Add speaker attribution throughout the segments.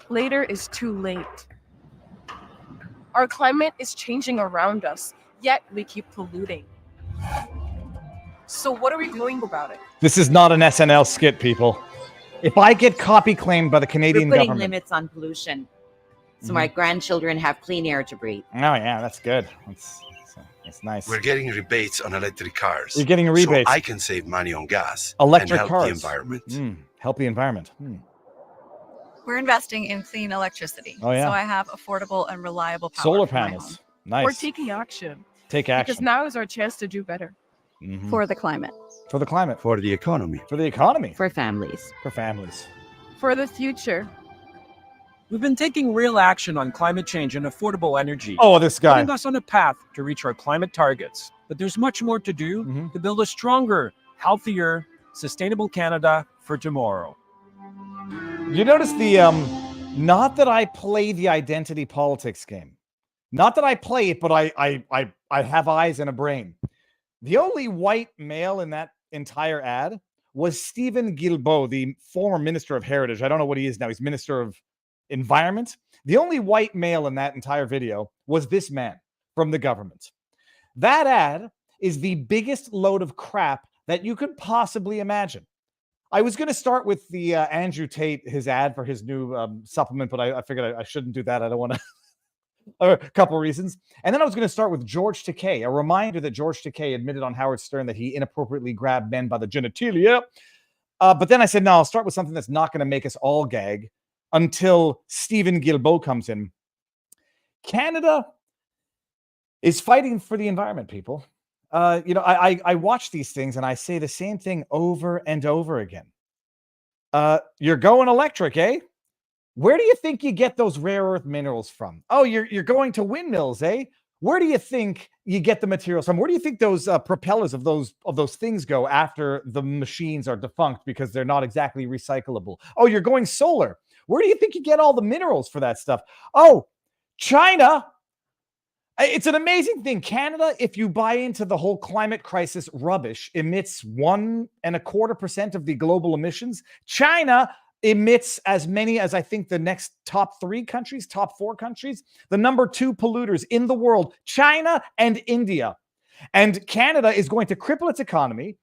Speaker 1: Later is too late. Our climate is changing around us, yet we keep polluting. So what are we going about it?
Speaker 2: This is not an SNL skit, people. If I get copy claimed by the Canadian
Speaker 3: We're putting
Speaker 2: government,
Speaker 3: limits on pollution, so my grandchildren have clean air to breathe.
Speaker 2: Oh yeah, that's good. That's nice.
Speaker 4: We're getting rebates on electric cars.
Speaker 2: You're getting a rebate.
Speaker 4: So I can save money on gas
Speaker 2: Electric
Speaker 4: and help
Speaker 2: cars.
Speaker 4: the environment.
Speaker 2: Help the environment.
Speaker 5: We're investing in clean electricity.
Speaker 2: Oh, yeah.
Speaker 5: So I have affordable and reliable power.
Speaker 2: Solar
Speaker 5: for my home.
Speaker 2: panels. Nice.
Speaker 1: We're taking action.
Speaker 2: Take action.
Speaker 1: Because now is our chance to do better.
Speaker 5: For the climate.
Speaker 2: For the climate.
Speaker 4: For the economy.
Speaker 2: For the economy.
Speaker 3: For families.
Speaker 2: For families.
Speaker 1: For the future.
Speaker 6: We've been taking real action on climate change and affordable energy.
Speaker 2: Oh, this guy.
Speaker 6: Putting us on a path to reach our climate targets. But there's much more to do to build a stronger, healthier, sustainable Canada for tomorrow.
Speaker 2: You notice the not that I play the identity politics game. Not that I play it, but I have eyes and a brain. The only white male in that entire ad was Stephen Guilbeault, the former Minister of Heritage. I don't know what he is now. He's Minister of Environment. The only white male in that entire video was this man from the government. That ad is the biggest load of crap that you could possibly imagine. I was going to start with the Andrew Tate, his ad for his new supplement, but I figured I shouldn't do that. I don't want to. A couple of reasons. And then I was going to start with George Takei, a reminder that George Takei admitted on Howard Stern that he inappropriately grabbed men by the genitalia. But then I said, no, I'll start with something that's not going to make us all gag until Stephen Guilbeault comes in. Canada is fighting for the environment, people. I watch these things and I say the same thing over and over again. You're going electric, eh? Where do you think you get those rare earth minerals from? Oh, you're going to windmills, eh? Where do you think you get the materials from? Where do you think those propellers of those things go after the machines are defunct because they're not exactly recyclable? Oh, you're going solar. Where do you think you get all the minerals for that stuff? Oh, China. It's an amazing thing. Canada, if you buy into the whole climate crisis rubbish, emits 1.25% of the global emissions. China emits as many as I think the next top 4 countries, the number 2 polluters in the world, China and India. And Canada is going to cripple its economy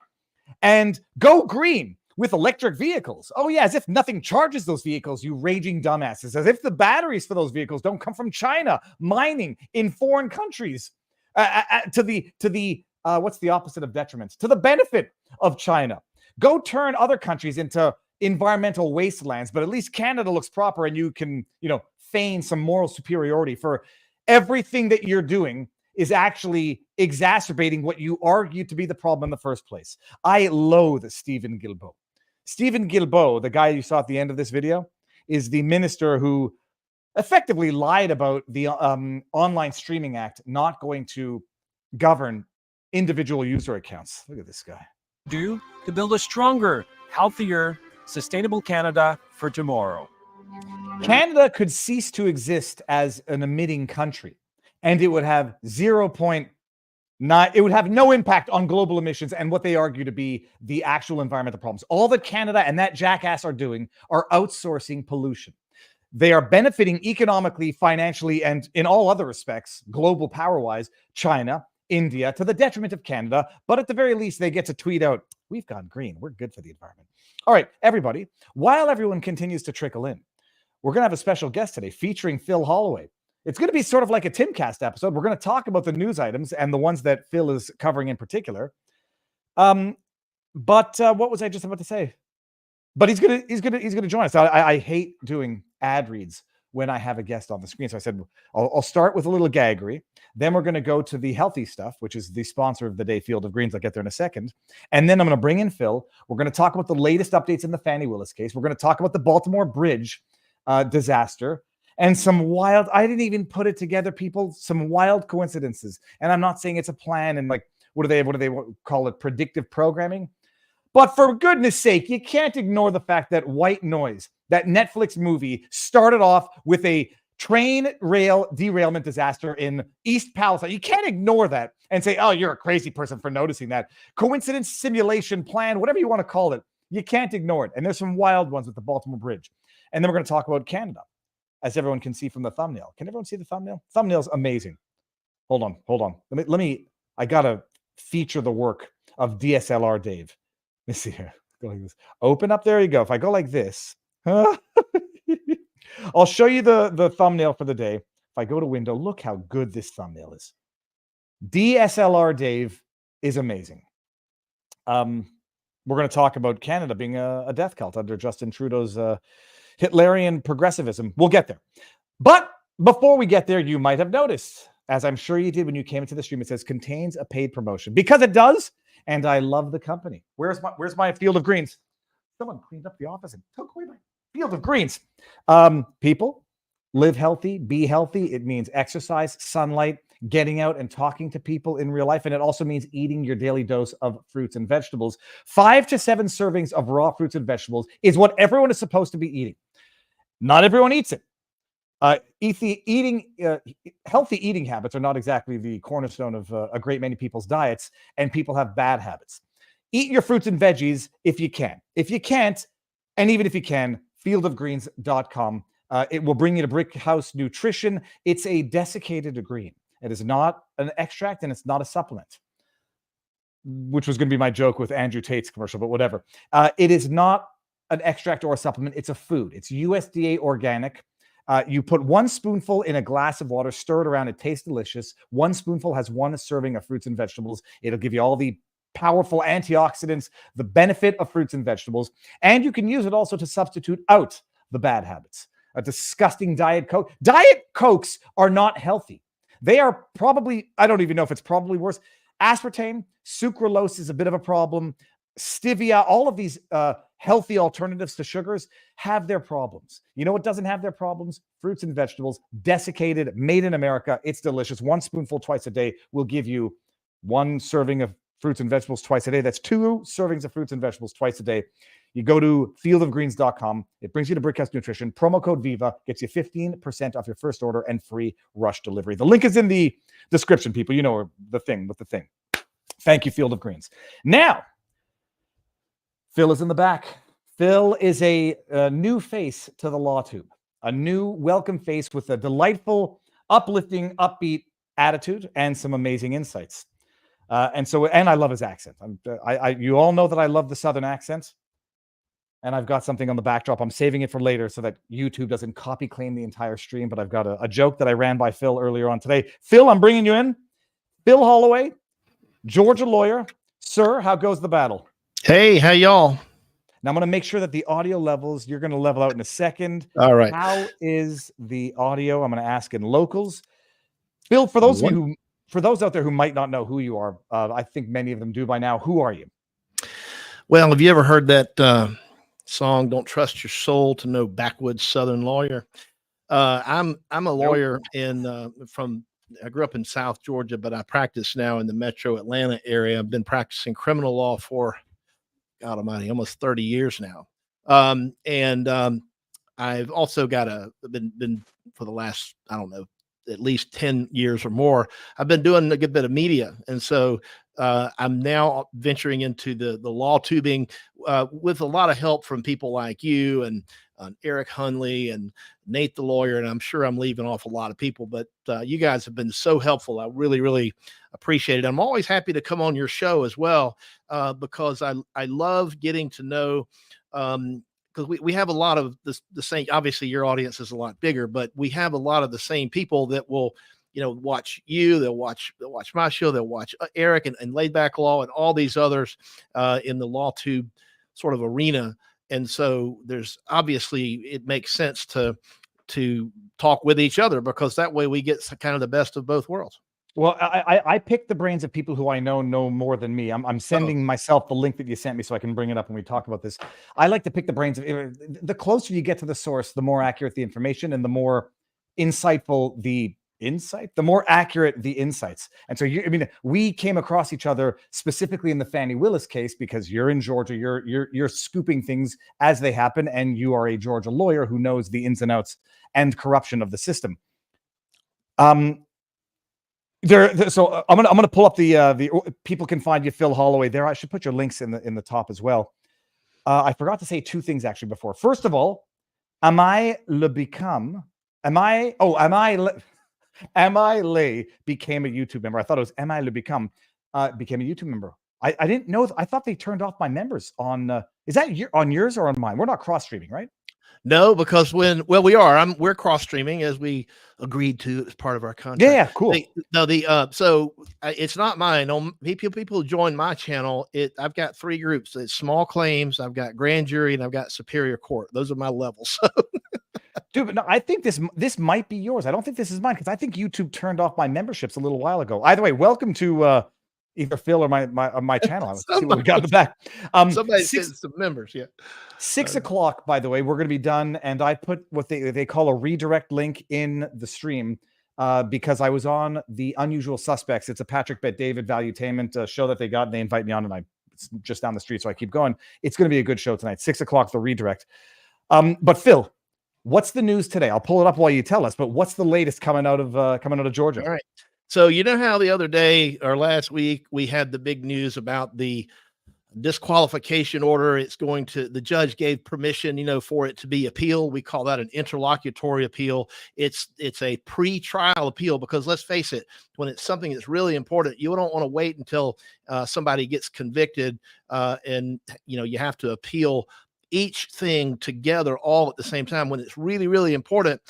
Speaker 2: and go green with electric vehicles. Oh yeah, as if nothing charges those vehicles, you raging dumbasses. As if the batteries for those vehicles don't come from China, mining in foreign countries to the what's the opposite of detriment? To the benefit of China. Go turn other countries into environmental wastelands, but at least Canada looks proper and you can, feign some moral superiority for everything that you're doing is actually exacerbating what you argue to be the problem in the first place. I loathe Stephen Guilbeault. Stephen Guilbeault, the guy you saw at the end of this video, is the minister who effectively lied about the Online Streaming Act not going to govern individual user accounts. Look at this guy.
Speaker 6: To build a stronger, healthier, sustainable Canada for tomorrow.
Speaker 2: Canada could cease to exist as an emitting country, and it would have 0.9. It would have no impact on global emissions and what they argue to be the actual environmental problems. All that Canada and that jackass are doing are outsourcing pollution. They are benefiting economically, financially, and in all other respects, global power-wise, China, India, to the detriment of Canada. But at the very least, they get to tweet out, we've gone green. We're good for the environment. All right, everybody, while everyone continues to trickle in, we're going to have a special guest today featuring Phil Holloway. It's going to be sort of like a Timcast episode. We're going to talk about the news items and the ones that Phil is covering in particular. But what was I just about to say? But he's gonna join us. I hate doing ad reads when I have a guest on the screen. So I said, I'll start with a little gaggery. Then we're going to go to the healthy stuff, which is the sponsor of the day, Field of Greens. I'll get there in a second. And then I'm going to bring in Phil. We're going to talk about the latest updates in the Fani Willis case. We're going to talk about the Baltimore Bridge disaster and some wild, I didn't even put it together, people, some wild coincidences. And I'm not saying it's a plan and like, what do they call it? Predictive programming. But for goodness sake, you can't ignore the fact that White Noise, that Netflix movie, started off with a train rail derailment disaster in East Palestine. You can't ignore that and say, oh, you're a crazy person for noticing that. Coincidence, simulation, plan, whatever you want to call it. You can't ignore it. And there's some wild ones with the Baltimore Bridge. And then we're going to talk about Canada. as everyone can see from the thumbnail. Can everyone see the thumbnail? Thumbnail's amazing. Hold on. Let me. I gotta feature the work of DSLR Dave. Let's see here. Go like this. Open up. There you go. If I go like this, I'll show you the thumbnail for the day. If I go to window, look how good this thumbnail is. DSLR Dave is amazing. We're going to talk about Canada being a death cult under Justin Trudeau's Hitlerian progressivism. We'll get there. But before we get there, you might have noticed, as I'm sure you did when you came into the stream, it says contains a paid promotion, because it does. And I love the company. Where's my field of greens? Someone cleaned up the office and took away my field of greens. People, live healthy, be healthy. It means exercise, sunlight, getting out and talking to people in real life. And it also means eating your daily dose of fruits and vegetables. 5 to 7 servings of raw fruits and vegetables is what everyone is supposed to be eating. Not everyone eats it. Healthy eating habits are not exactly the cornerstone of a great many people's diets, and people have bad habits. Eat your fruits and veggies if you can. If you can't, and even if you can, fieldofgreens.com. It will bring you to Brick House Nutrition. It's a desiccated green. It is not an extract, and it's not a supplement, which was going to be my joke with Andrew Tate's commercial, but whatever. It is not an extract or a supplement. It's a food. It's USDA organic. You put 1 spoonful in a glass of water, stir it around. It tastes delicious. 1 spoonful has 1 serving of fruits and vegetables. It'll give you all the powerful antioxidants, the benefit of fruits and vegetables. And you can use it also to substitute out the bad habits. A disgusting Diet Coke. Diet Cokes are not healthy. They are probably, I don't even know if it's probably worse. Aspartame, sucralose is a bit of a problem. Stevia, all of these healthy alternatives to sugars have their problems. You know what doesn't have their problems? Fruits and vegetables, desiccated, made in America. It's delicious. 1 spoonful twice a day will give you 1 serving of fruits and vegetables twice a day. That's 2 servings of fruits and vegetables twice a day. You go to fieldofgreens.com. It brings you to Brickhouse Nutrition. Promo code VIVA gets you 15% off your first order and free rush delivery. The link is in the description, people. You know the thing with the thing. Thank you, Field of Greens. Now, Phil is in the back. Phil is a new face to the Law Tube, a new welcome face with a delightful, uplifting, upbeat attitude and some amazing insights. And I love his accent. You all know that I love the Southern accent. And I've got something on the backdrop. I'm saving it for later so that YouTube doesn't copy claim the entire stream. But I've got a joke that I ran by Phil earlier on today. Phil, I'm bringing you in. Phil Holloway, Georgia lawyer. Sir, how goes the battle?
Speaker 7: Hey, how y'all?
Speaker 2: Now I'm going to make sure that the audio levels, you're going to level out in a second.
Speaker 7: All right.
Speaker 2: How is the audio? I'm going to ask in locals. Phil, for those out there who might not know who you are, I think many of them do by now. Who are you?
Speaker 7: Well, have you ever heard that song, Don't Trust Your Soul to No Backwoods Southern Lawyer? I'm a lawyer I grew up in South Georgia, but I practice now in the metro Atlanta area. I've been practicing criminal law for, God almighty, almost 30 years now. I've also got been for the last, I don't know, at least 10 years or more, I've been doing a good bit of media. And so I'm now venturing into the law tubing with a lot of help from people like you and Eric Hunley and Nate the lawyer. And I'm sure I'm leaving off a lot of people, but you guys have been so helpful. I really, really appreciate it. I'm always happy to come on your show as well because I love getting to know because we have a lot of the same, obviously your audience is a lot bigger, but we have a lot of the same people that will, watch you, they'll watch my show, they'll watch Eric and Laid Back Law and all these others in the law tube sort of arena. And so there's obviously, it makes sense to talk with each other because that way we get kind of the best of both worlds.
Speaker 2: Well, I pick the brains of people who I know more than me. I'm sending myself the link that you sent me so I can bring it up when we talk about this. I like to pick the brains of, the closer you get to the source, the more accurate the information and the more insightful the insight, the more accurate the insights. And so we came across each other specifically in the Fani Willis case because you're in Georgia, you're scooping things as they happen, and you are a Georgia lawyer who knows the ins and outs and corruption of the system. So I'm gonna pull up the people can find you, Phil Holloway there. I should put your links in the top as well. I forgot to say 2 things actually before. First of all, am I le become Am I? Oh, am I? Am I Lee became a YouTube member? I thought it was Am I Lee became a YouTube member. I didn't know. I thought they turned off my members on. Is that on yours or on mine? We're not cross streaming, right?
Speaker 7: No, because we are. We're cross streaming as we agreed to as part of our contract.
Speaker 2: Yeah, cool.
Speaker 7: It's not mine. On people join my channel. I've got 3 groups. It's small claims, I've got grand jury, and I've got superior court. Those are my levels.
Speaker 2: Dude, but no, I think this might be yours. I don't think this is mine because I think YouTube turned off my memberships a little while ago. Either way, welcome to either Phil or my channel. Let's see what we got in the back.
Speaker 7: Somebody's getting some members, yeah.
Speaker 2: 6 o'clock, by the way, we're going to be done, and I put what they call a redirect link in the stream because I was on the Unusual Suspects. It's a Patrick Bet David Valuetainment show that they got, and they invite me on, and it's just down the street, so I keep going. It's going to be a good show tonight. 6 o'clock, the redirect. But Phil, what's the news today? I'll pull it up while you tell us. But what's the latest coming out of Georgia?
Speaker 7: All right. So you know how the other day or last week we had the big news about the disqualification order. The judge gave permission, for it to be appealed. We call that an interlocutory appeal. It's a pre-trial appeal because let's face it, when it's something that's really important, you don't want to wait until somebody gets convicted and you have to appeal each thing together all at the same time. When it's really, really important,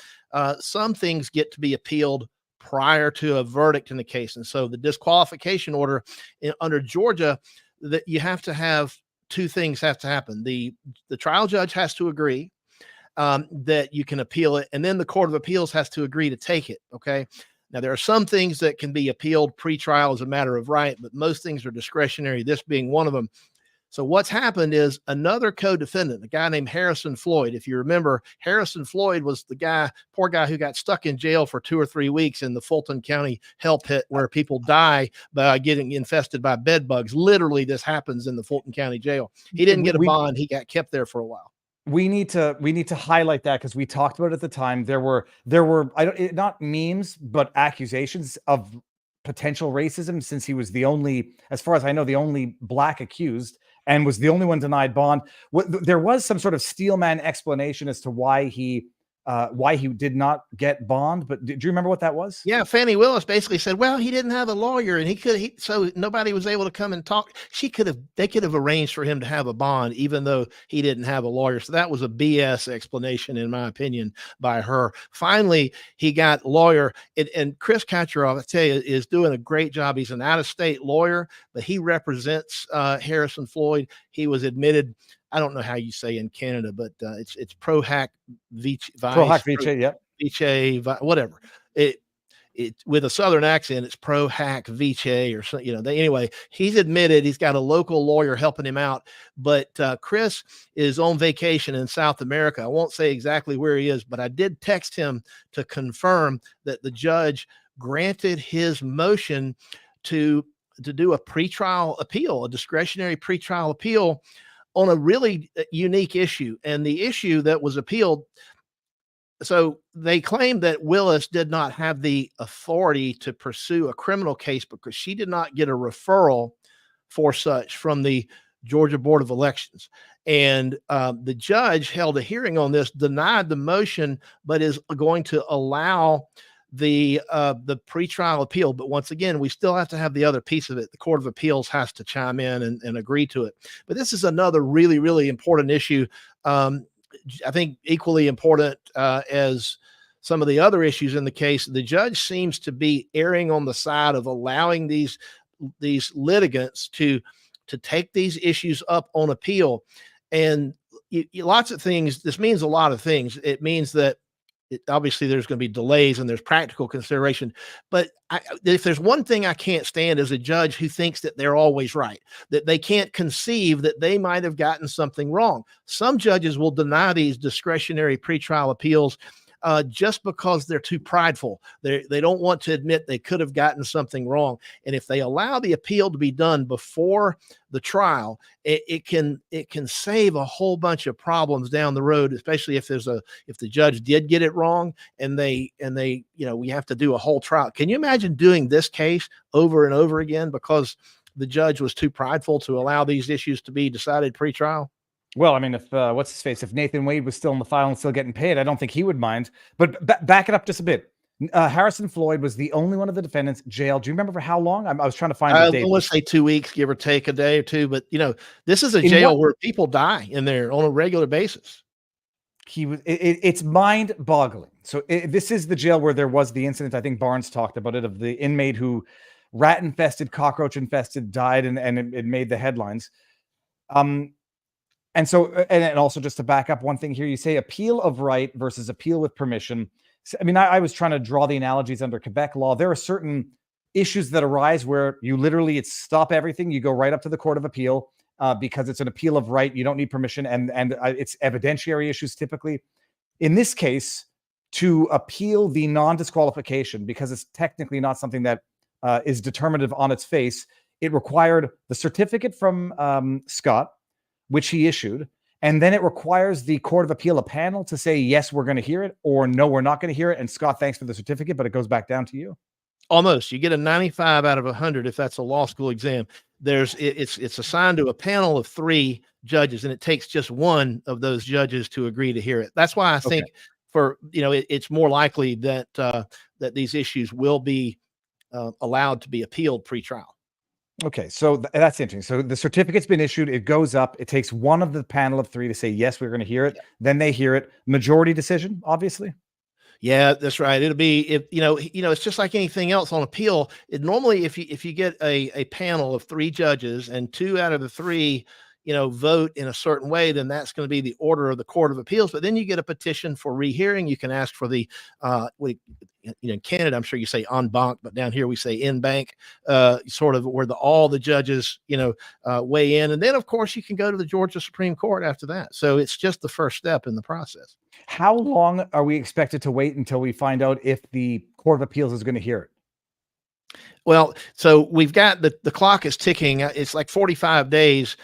Speaker 7: some things get to be appealed prior to a verdict in the case. And so the disqualification order under Georgia, that you have to have 2 things have to happen. The trial judge has to agree that you can appeal it, and then the Court of Appeals has to agree to take it. Okay. Now there are some things that can be appealed pre-trial as a matter of right, but most things are discretionary, this being one of them. So what's happened is another co-defendant, a guy named Harrison Floyd. If you remember, Harrison Floyd was the poor guy who got stuck in jail for 2 or 3 weeks in the Fulton County hell pit where people die by getting infested by bed bugs. Literally, this happens in the Fulton County jail. He didn't get a bond. He got kept there for a while.
Speaker 2: We need to highlight that because we talked about it at the time. There were not memes, but accusations of potential racism since he was as far as I know, the only black accused, and was the only one denied bond. There was some sort of steelman explanation as to why he did not get bond. But do you remember what that was?
Speaker 7: Yeah, Fani Willis basically said, well, he didn't have a lawyer, and so nobody was able to come and talk. They could have arranged for him to have a bond, even though he didn't have a lawyer. So that was a BS explanation, in my opinion, by her. Finally, he got lawyer, and Chris Kacharoff, I tell you, is doing a great job. He's an out-of-state lawyer, but he represents Harrison Floyd. He was admitted. I don't know how you say in Canada, but it's pro hac vice,
Speaker 2: yep.
Speaker 7: Vice, whatever. It with a Southern accent, it's pro hac vice or so, anyway, he's admitted. He's got a local lawyer helping him out, but Chris is on vacation in South America. I won't say exactly where he is, but I did text him to confirm that the judge granted his motion to do a pretrial appeal, a discretionary pretrial appeal on a really unique issue. And the issue that was appealed, so they claimed that Willis did not have the authority to pursue a criminal case because she did not get a referral for such from the Georgia Board of Elections. And the judge held a hearing on this, denied the motion, but is going to allow the pretrial appeal. But once again, we still have to have the other piece of it. The Court of Appeals has to chime in and agree to it. But this is another really, really important issue. I think equally important as some of the other issues in the case. The judge seems to be erring on the side of allowing these litigants to take these issues up on appeal. And lots of things, this means a lot of things. It means that obviously there's going to be delays and there's practical consideration. But if there's one thing I can't stand is a judge who thinks that they're always right, that they can't conceive that they might have gotten something wrong. Some judges will deny these discretionary pretrial appeals just because they're too prideful. They don't want to admit they could have gotten something wrong. And if they allow the appeal to be done before the trial, it can save a whole bunch of problems down the road, especially if the judge did get it wrong and we have to do a whole trial. Can you imagine doing this case over and over again because the judge was too prideful to allow these issues to be decided pre-trial?
Speaker 2: Well, I mean, if what's his face? If Nathan Wade was still in the file and still getting paid, I don't think he would mind. But back it up just a bit. Harrison Floyd was the only one of the defendants jailed. Do you remember for how long? I was trying to find the date.
Speaker 7: I want to say 2 weeks, give or take a day or two. But this is a jail where people die in there on a regular basis.
Speaker 2: It's mind-boggling. So this is the jail where there was the incident. I think Barnes talked about it, of the inmate who rat-infested, cockroach-infested, died, and it made the headlines. And so, and also just to back up one thing here, you say appeal of right versus appeal with permission. I mean, I was trying to draw the analogies under Quebec law. There are certain issues that arise where you literally, it's stop everything. You go right up to the Court of Appeal because it's an appeal of right. You don't need permission. And it's evidentiary issues typically. In this case, to appeal the non-disqualification, because it's technically not something that is determinative on its face, it required the certificate from Scott, which he issued. And then it requires the Court of Appeal, a panel, to say, yes, we're going to hear it, or no, we're not going to hear it. And Scott, thanks for the certificate, but it goes back down to you.
Speaker 7: Almost. You get a 95 out of 100 if that's a law school exam. It's assigned to a panel of 3 judges, and it takes just one of those judges to agree to hear it. That's why I think it's more likely that that these issues will be allowed to be appealed pre-trial.
Speaker 2: Okay, so that's interesting. So the certificate's been issued. It goes up. It takes one of the panel of 3 to say, yes, we're going to hear it. Yeah. Then they hear it. Majority decision, obviously. Yeah, that's right. It'll be, it's just like anything else on appeal. It normally, if you get a panel of 3 judges and 2 out of the 3, vote in a certain way, then that's going to be the order of the Court of Appeals. But then you get a petition for rehearing. You can ask for the, in Canada, I'm sure you say en banc, but down here we say en banc, sort of where all the judges, weigh in. And then, of course, you can go to the Georgia Supreme Court after that. So it's just the first step in the process. How long are we expected to wait until we find out if the Court of Appeals is going to hear it?
Speaker 7: Well, so we've got the clock is ticking. It's like 45 days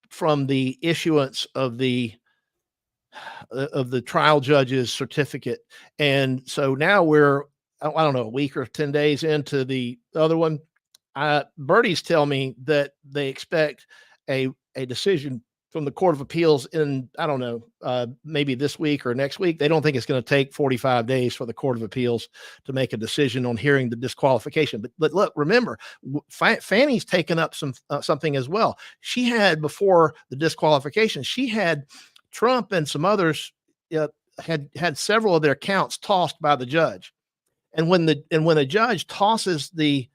Speaker 7: from the issuance of the trial judge's certificate. And so now we're, I don't know, a week or 10 days into the other one. Birdies tell me that they expect a decision from the Court of Appeals in, I don't know, maybe this week or next week. They don't think it's going to take 45 days for the Court of Appeals to make a decision on hearing the disqualification. But look, remember, Fani's taken up something as well. She had, before the disqualification, she had Trump and some others had several of their counts tossed by the judge. And when a judge tosses the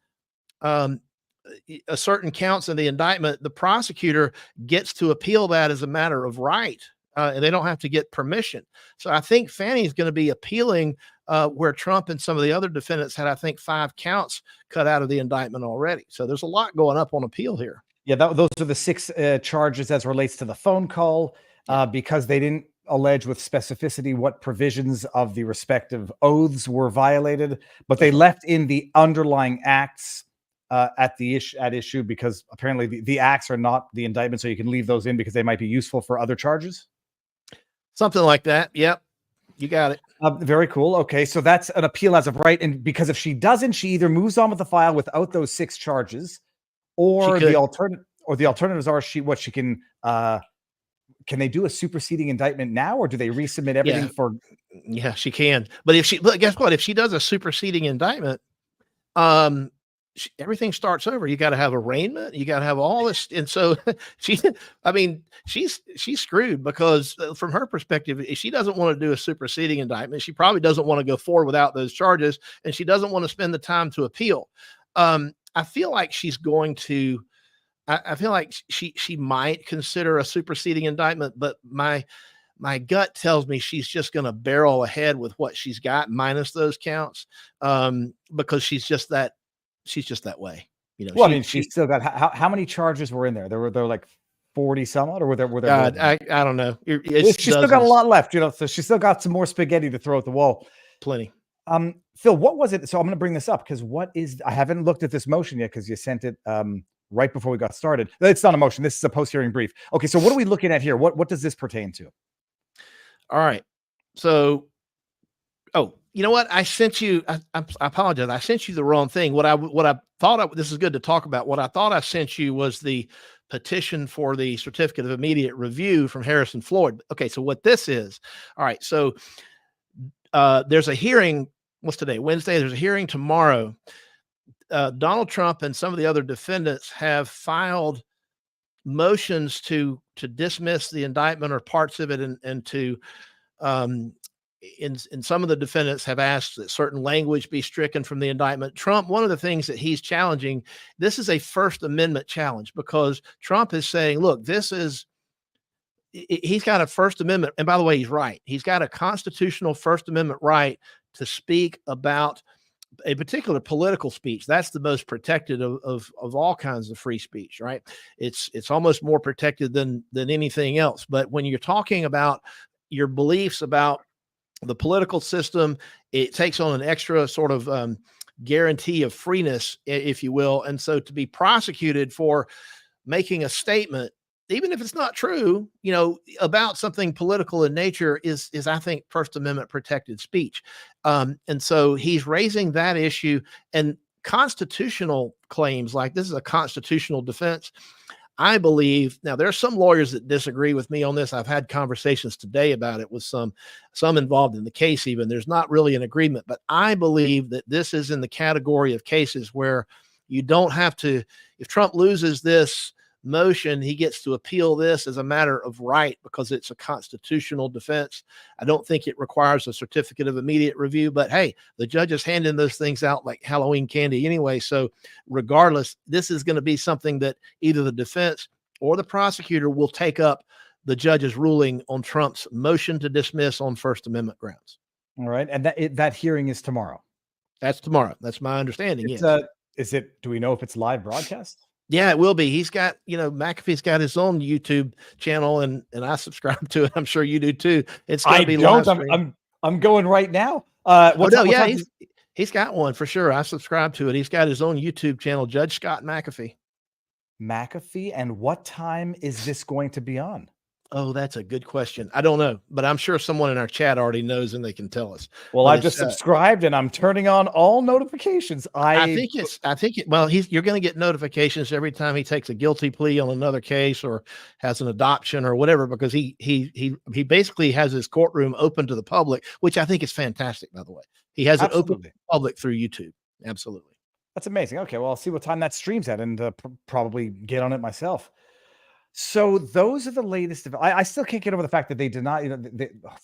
Speaker 7: a certain counts in the indictment, the prosecutor gets to appeal that as a matter of right, and they don't have to get permission. So I think Fani is going to be appealing where Trump and some of the other defendants had, I think, 5 counts cut out of the indictment already. So there's a lot going up on appeal here.
Speaker 2: Yeah, those are the 6 charges as relates to the phone call, because they didn't allege with specificity what provisions of the respective oaths were violated, but they left in the underlying acts at issue, because apparently the acts are not the indictment, so you can leave those in because they might be useful for other charges.
Speaker 7: Something like that. Yep, you got it.
Speaker 2: Very cool. Okay, so that's an appeal as of right, and because if she doesn't, she either moves on with the file without those 6 charges, or the alternatives are she can they do a superseding indictment now, or do they resubmit everything for?
Speaker 7: Yeah, she can. But guess what? If she does a superseding indictment, everything starts over. You got to have arraignment. You got to have all this. And so she's screwed, because from her perspective, if she doesn't want to do a superseding indictment, she probably doesn't want to go forward without those charges. And she doesn't want to spend the time to appeal. I feel like she's going to, I feel like she might consider a superseding indictment, but my gut tells me she's just going to barrel ahead with what she's got minus those counts, because she's just that way.
Speaker 2: Well, I mean, she's still got how many charges were in there? There were like 40 some odd, or were there
Speaker 7: I don't know.
Speaker 2: She's still got a lot left, so she's still got some more spaghetti to throw at the wall.
Speaker 7: Plenty.
Speaker 2: Phil, what was it? So I'm going to bring this up because I haven't looked at this motion yet, because you sent it right before we got started. It's not a motion. This is a post-hearing brief. Okay, so what are we looking at here? What does this pertain to?
Speaker 7: All right. So, you know what? I sent you, I apologize. I sent you the wrong thing. What I thought, this is good to talk about. What I thought I sent you was the petition for the certificate of immediate review from Harrison Floyd. Okay, so what this is, all right, so there's a hearing. What's today? Wednesday. There's a hearing tomorrow. Donald Trump and some of the other defendants have filed motions to dismiss the indictment or parts of it, and to in some of the defendants have asked that certain language be stricken from the indictment. Trump, one of the things that he's challenging, this is a First Amendment challenge, because Trump is saying, look, he's got a First Amendment, and by the way, he's right. He's got a constitutional First Amendment right to speak about a particular political speech. That's the most protected of all kinds of free speech, right? It's almost more protected than anything else. But when you're talking about your beliefs about the political system, it takes on an extra sort of guarantee of freeness, if you will. And so to be prosecuted for making a statement, even if it's not true, about something political in nature is I think First Amendment protected speech. And so he's raising that issue, and constitutional claims like this is a constitutional defense. I believe, now there are some lawyers that disagree with me on this. I've had conversations today about it with some involved in the case. Even there's not really an agreement, but I believe that this is in the category of cases where you don't have to, if Trump loses this motion, he gets to appeal this as a matter of right because it's a constitutional defense. I don't think it requires a certificate of immediate review, but hey, the judge is handing those things out like Halloween candy anyway. So regardless, this is going to be something that either the defense or the prosecutor will take up the judge's ruling on Trump's motion to dismiss on First Amendment grounds.
Speaker 2: All right. And that hearing is tomorrow.
Speaker 7: That's tomorrow. That's my understanding.
Speaker 2: It's,
Speaker 7: yes.
Speaker 2: Do we know if it's live broadcast?
Speaker 7: Yeah, it will be. He's got, McAfee's got his own YouTube channel, and I subscribe to it. I'm sure you do too. It's going to be live stream.
Speaker 2: I'm going right now.
Speaker 7: He's got one for sure. I subscribe to it. He's got his own YouTube channel, Judge Scott McAfee.
Speaker 2: McAfee, and what time is this going to be on?
Speaker 7: Oh, that's a good question. I don't know, but I'm sure someone in our chat already knows and they can tell us.
Speaker 2: Well, I just subscribed and I'm turning on all notifications.
Speaker 7: You're going to get notifications every time he takes a guilty plea on another case or has an adoption or whatever, because he basically has his courtroom open to the public, which I think is fantastic, by the way. He has it open to the public through YouTube. Absolutely.
Speaker 2: That's amazing. Okay. Well, I'll see what time that streams at and probably get on it myself. So those are the latest. I still can't get over the fact that they did not,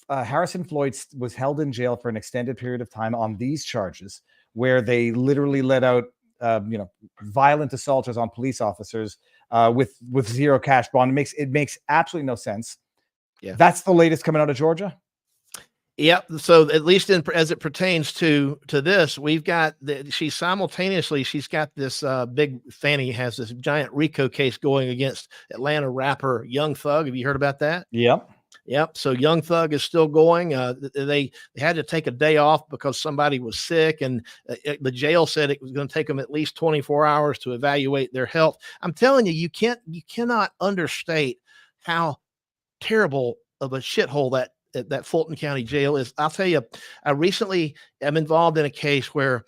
Speaker 2: Harrison Floyd was held in jail for an extended period of time on these charges, where they literally let out, violent assaulters on police officers with zero cash bond. It makes absolutely no sense.
Speaker 7: Yeah,
Speaker 2: that's the latest coming out of Georgia.
Speaker 7: Yep. So at least as it pertains to this, we've got she's got this big Fani has this giant RICO case going against Atlanta rapper Young Thug. Have you heard about that? Yep. So Young Thug is still going. They had to take a day off because somebody was sick, and the jail said it was going to take them at least 24 hours to evaluate their health. I'm telling you, you cannot understate how terrible of a shithole that Fulton County jail is. I'll tell you, I recently am involved in a case where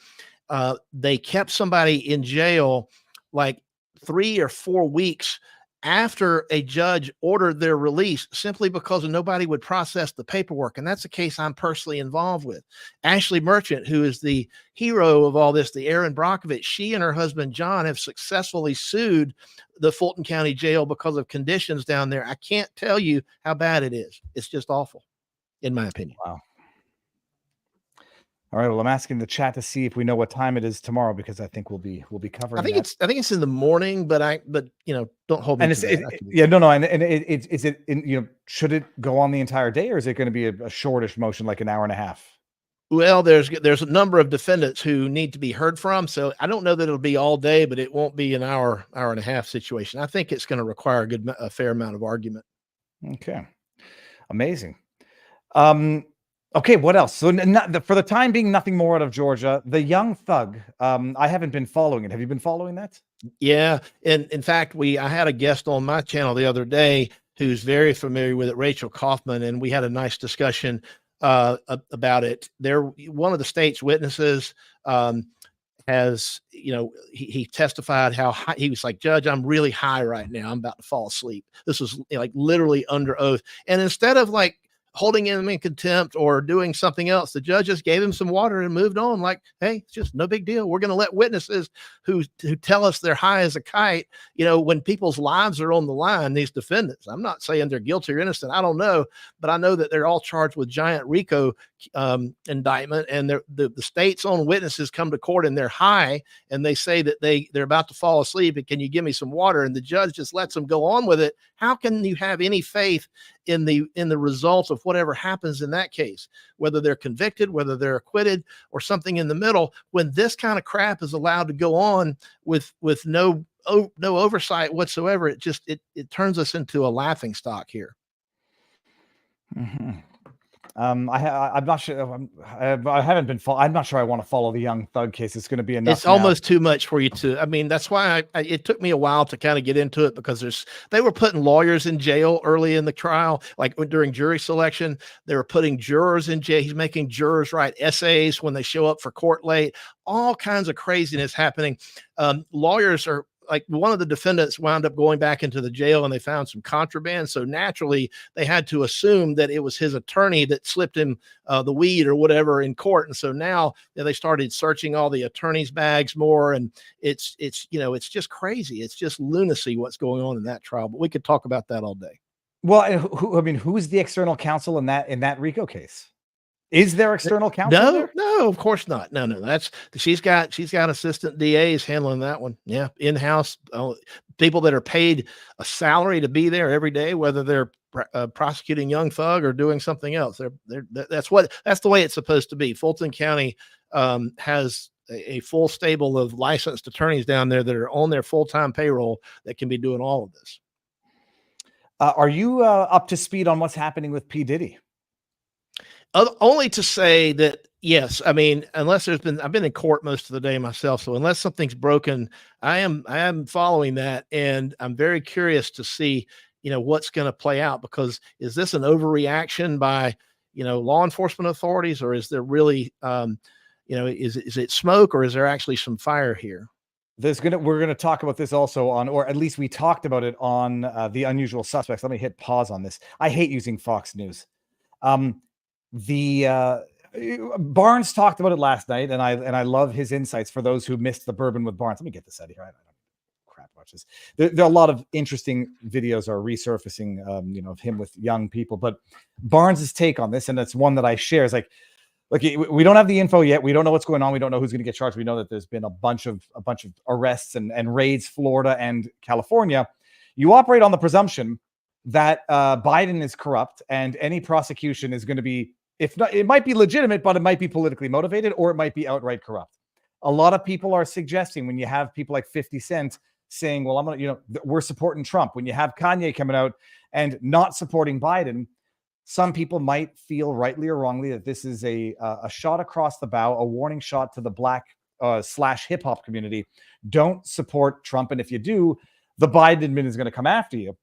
Speaker 7: they kept somebody in jail like 3 or 4 weeks after a judge ordered their release, simply because nobody would process the paperwork. And that's a case I'm personally involved with. Ashley Merchant, who is the hero of all this, the Erin Brockovich, she and her husband, John, have successfully sued the Fulton County jail because of conditions down there. I can't tell you how bad it is. It's just awful, in my opinion.
Speaker 2: Wow. All right. Well, I'm asking the chat to see if we know what time it is tomorrow, because I think we'll be covering.
Speaker 7: I think it's in the morning, but don't hold me.
Speaker 2: And is it should it go on the entire day, or is it going to be a shortish motion, like an hour and a half?
Speaker 7: Well, there's a number of defendants who need to be heard from, so I don't know that it'll be all day, but it won't be an hour and a half situation. I think it's going to require a fair amount of argument.
Speaker 2: Okay. Amazing. Okay, what else? So for the time being, nothing more out of Georgia. The Young Thug, I haven't been following it. Have you been following that?
Speaker 7: Yeah. And in fact, I had a guest on my channel the other day who's very familiar with it, Rachel Kaufman, and we had a nice discussion about it. One of the state's witnesses, I has, he testified how high, he was like, Judge, I'm really high right now. I'm about to fall asleep. This was like literally under oath. And instead of like holding him in contempt or doing something else, the judge just gave him some water and moved on. Like, hey, it's just no big deal. We're going to let witnesses who tell us they're high as a kite, when people's lives are on the line, these defendants. I'm not saying they're guilty or innocent. I don't know, but I know that they're all charged with giant RICO indictment, and the state's own witnesses come to court and they're high and they say that they're about to fall asleep and can you give me some water, and the judge just lets them go on with it. How can you have any faith in the results of whatever happens in that case, whether they're convicted, whether they're acquitted, or something in the middle, when this kind of crap is allowed to go on with no oversight whatsoever? It turns us into a laughing stock here.
Speaker 2: Mm-hmm. I'm not sure. I haven't been. I'm not sure I want to follow the Young Thug case. It's going to be enough.
Speaker 7: It's almost too much for you to. I mean, that's why it took me a while to kind of get into it, because they were putting lawyers in jail early in the trial, like during jury selection. They were putting jurors in jail. He's making jurors write essays when they show up for court late. All kinds of craziness happening. Lawyers are. Like, one of the defendants wound up going back into the jail and they found some contraband. So naturally they had to assume that it was his attorney that slipped him the weed or whatever in court. And so now they started searching all the attorney's bags more. And it's just crazy. It's just lunacy what's going on in that trial, but we could talk about that all day.
Speaker 2: Well, who's the external counsel in that RICO case? Is there external counsel?
Speaker 7: No, of course not. No. She's got assistant DAs handling that one. Yeah. In-house people that are paid a salary to be there every day, whether they're prosecuting Young Thug or doing something else. That's the way it's supposed to be. Fulton County has a full stable of licensed attorneys down there that are on their full-time payroll that can be doing all of this.
Speaker 2: Are you up to speed on what's happening with P. Diddy?
Speaker 7: Only to say that, yes, I mean, unless I've been in court most of the day myself. So unless something's broken, I am following that. And I'm very curious to see, what's going to play out, because is this an overreaction by, law enforcement authorities, or is there really, is it smoke, or is there actually some fire here?
Speaker 2: We're going to talk about this also on, or at least we talked about it on The Unusual Suspects. Let me hit pause on this. I hate using Fox News. Barnes talked about it last night, and I love his insights for those who missed the bourbon with Barnes. Let me get this out of here. I don't crap watch this. There are a lot of interesting videos are resurfacing, of him with young people, but Barnes's take on this, and it's one that I share, is like, we don't have the info yet. We don't know what's going on. We don't know who's going to get charged. We know that there's been a bunch of arrests and raids, Florida and California. You operate on the presumption that Biden is corrupt, and any prosecution is going to be, if not, it might be legitimate, but it might be politically motivated, or it might be outright corrupt. A lot of people are suggesting, when you have people like 50 Cent saying, well, we're supporting Trump. When you have Kanye coming out and not supporting Biden, some people might feel, rightly or wrongly, that this is a shot across the bow, a warning shot to the black / hip hop community. Don't support Trump. And if you do, the Biden admin is going to come after you.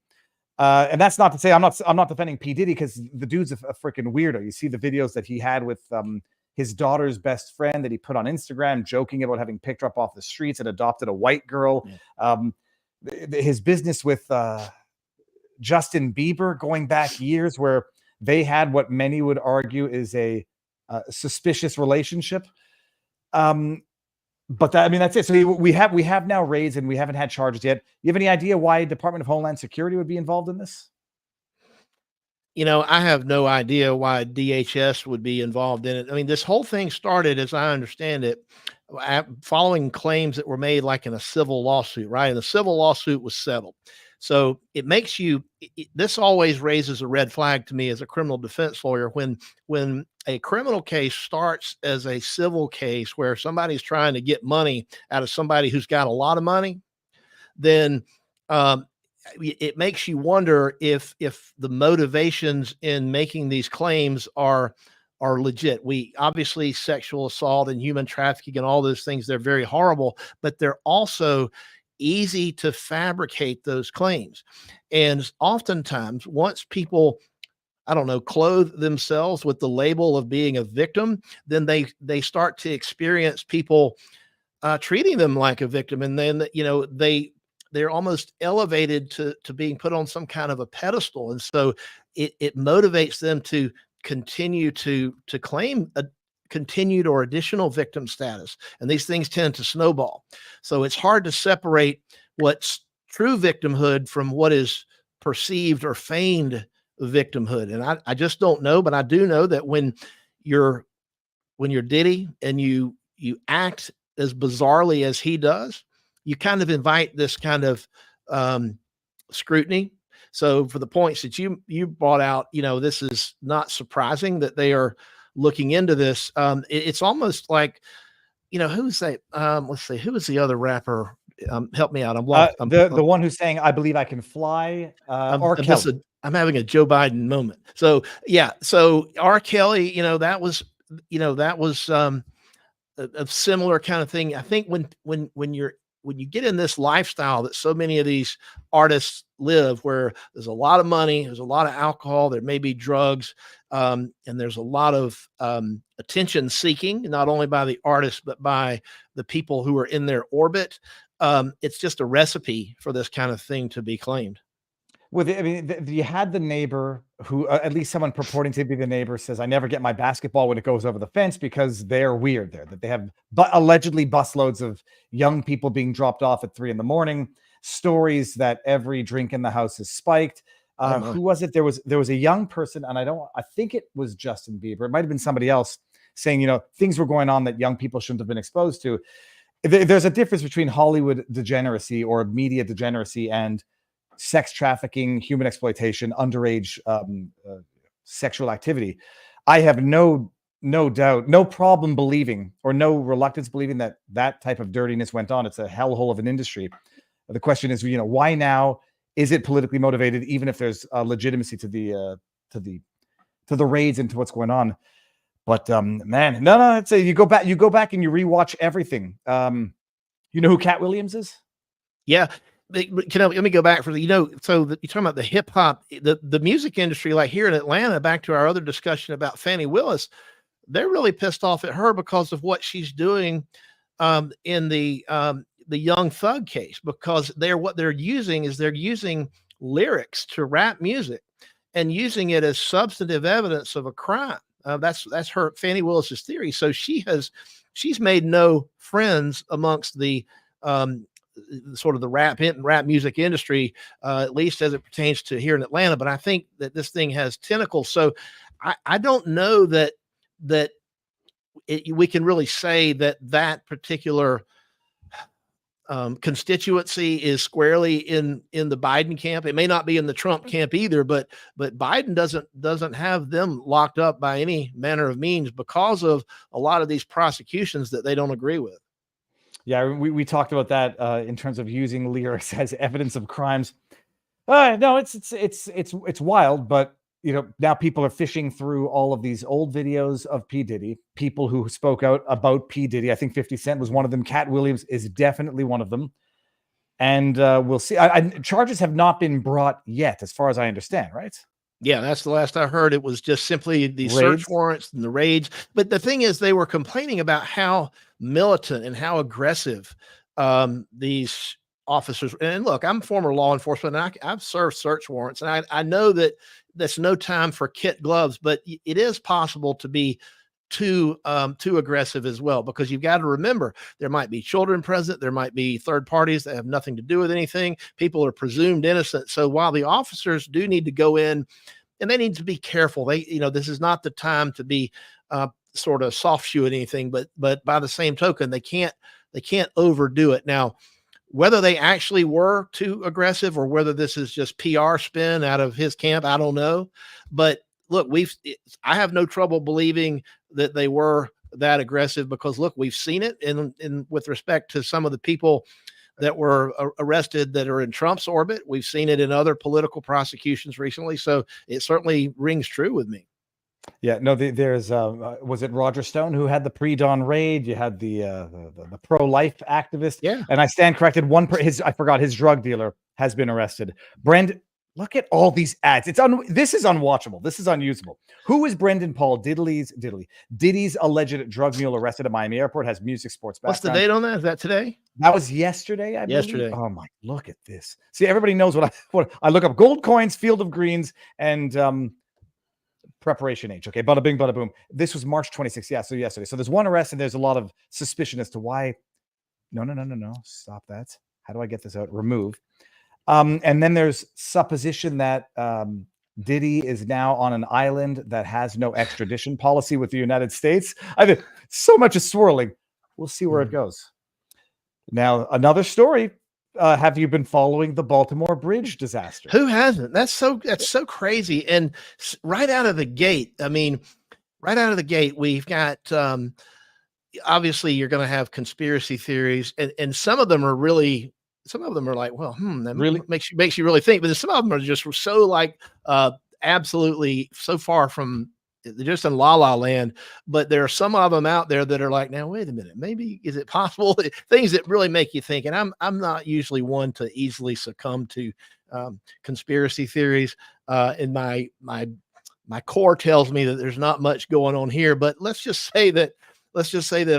Speaker 2: And that's not to say I'm not defending P. Diddy, because the dude's a freaking weirdo. You see the videos that he had with his daughter's best friend that he put on Instagram, joking about having picked her up off the streets and adopted a white girl. Yeah. His business with Justin Bieber going back years, where they had what many would argue is a suspicious relationship. But that's it. So we have now raids, and we haven't had charges yet. You have any idea why Department of Homeland Security would be involved in this?
Speaker 7: I have no idea why DHS would be involved in it. I mean, this whole thing started, as I understand it, following claims that were made like in a civil lawsuit, right? And the civil lawsuit was settled. So it makes this always raises a red flag to me as a criminal defense lawyer when a criminal case starts as a civil case where somebody's trying to get money out of somebody who's got a lot of money, then it makes you wonder if the motivations in making these claims are legit. We obviously, sexual assault and human trafficking and all those things, they're very horrible, but they're also easy to fabricate those claims. And oftentimes, once people, clothe themselves with the label of being a victim, then they start to experience people treating them like a victim, and then they're almost elevated to being put on some kind of a pedestal, and so it motivates them to continue to claim a continued or additional victim status, and these things tend to snowball. So it's hard to separate what's true victimhood from what is perceived or feigned victimhood, and I just don't know, but I do know that when you're Diddy and you act as bizarrely as he does, you kind of invite this kind of scrutiny. So for the points that you brought out, this is not surprising that they are looking into this. It's almost like, who's that? Let's see, who is the other rapper? Help me out. I'm lost.
Speaker 2: The one who's saying, "I believe I can fly." R. Kelly.
Speaker 7: I'm having a Joe Biden moment. So yeah, so R. Kelly, that was a similar kind of thing. I think when you get in this lifestyle that so many of these artists live, where there's a lot of money, there's a lot of alcohol, there may be drugs, and there's a lot of attention seeking, not only by the artists, but by the people who are in their orbit. It's just a recipe for this kind of thing to be claimed.
Speaker 2: Well, you had the neighbor who, at least someone purporting to be the neighbor, says, "I never get my basketball when it goes over the fence because they're weird there." That they have allegedly busloads of young people being dropped off at 3 a.m. Stories that every drink in the house is spiked. Who was it? There was a young person, and I think it was Justin Bieber. It might have been somebody else saying, things were going on that young people shouldn't have been exposed to. There's a difference between Hollywood degeneracy or media degeneracy and sex trafficking, human exploitation, underage sexual activity. I have no doubt, no problem believing, or no reluctance believing that type of dirtiness went on. It's a hellhole of an industry. The question is, why now? Is it politically motivated? Even if there's legitimacy to the raids into what's going on. But man, no. It's you go back and you rewatch everything. You know who Cat Williams is?
Speaker 7: Yeah. Let me go back for you're talking about the hip hop, the music industry, like here in Atlanta, back to our other discussion about Fani Willis, they're really pissed off at her because of what she's doing in the Young Thug case, because what they're using is lyrics to rap music and using it as substantive evidence of a crime. That's her, Fani Willis's theory. So she's made no friends amongst the sort of the rap music industry, at least as it pertains to here in Atlanta. But I think that this thing has tentacles. So I don't know that we can really say that particular constituency is squarely in the Biden camp. It may not be in the Trump camp either, but Biden doesn't have them locked up by any manner of means because of a lot of these prosecutions that they don't agree with.
Speaker 2: Yeah, we talked about that in terms of using lyrics as evidence of crimes. No, it's wild, but now people are fishing through all of these old videos of P. Diddy, people who spoke out about P. Diddy. I think 50 Cent was one of them. Cat Williams is definitely one of them. And we'll see. Charges have not been brought yet, as far as I understand, right?
Speaker 7: Yeah, that's the last I heard. It was just simply the search warrants and the raids. But the thing is, they were complaining about how militant and how aggressive these officers. And look, I'm former law enforcement, and I've served search warrants, and I know that that's no time for kit gloves, but it is possible to be too aggressive as well, because you've got to remember there might be children present, there might be third parties that have nothing to do with anything. People are presumed innocent. So while the officers do need to go in, and they need to be careful, this is not the time to be sort of soft shoe at anything, but by the same token, they can't overdo it. Now, whether they actually were too aggressive or whether this is just PR spin out of his camp, I don't know. But look, I have no trouble believing that they were that aggressive, because look, we've seen it in with respect to some of the people that were arrested that are in Trump's orbit. We've seen it in other political prosecutions recently. So it certainly rings true with me.
Speaker 2: Yeah, no, there's was it Roger Stone who had the pre-dawn raid? You had the pro-life activist.
Speaker 7: Yeah.
Speaker 2: And I stand corrected. I forgot his drug dealer has been arrested. Look at all these ads. This is unwatchable. This is unusable. Who is Brendan Paul? Diddy's alleged drug mule arrested at Miami Airport, has music, sports background.
Speaker 7: What's the date on that? Is that today?
Speaker 2: That was yesterday, I believe.
Speaker 7: Yesterday.
Speaker 2: Oh my, look at this. See, everybody knows what I look up: gold coins, field of greens, and preparation H. Okay, bada bing, bada boom. This was March 26th. Yeah, so yesterday. So there's one arrest, and there's a lot of suspicion as to why. No. Stop that. How do I get this out? Remove. And then there's supposition that Diddy is now on an island that has no extradition policy with the United States. I mean, so much is swirling. We'll see where it goes. Now, another story. Have you been following the Baltimore bridge disaster?
Speaker 7: Who hasn't? That's so crazy. And right out of the gate, we've got obviously you're going to have conspiracy theories, and some of them are really, some of them are like, well, that
Speaker 2: really
Speaker 7: makes you really think. But some of them are just so like absolutely so far from just in la la land. But there are some of them out there that are like, now wait a minute, maybe is it possible? Things that really make you think. And I'm not usually one to easily succumb to conspiracy theories. And my core tells me that there's not much going on here. But let's just say that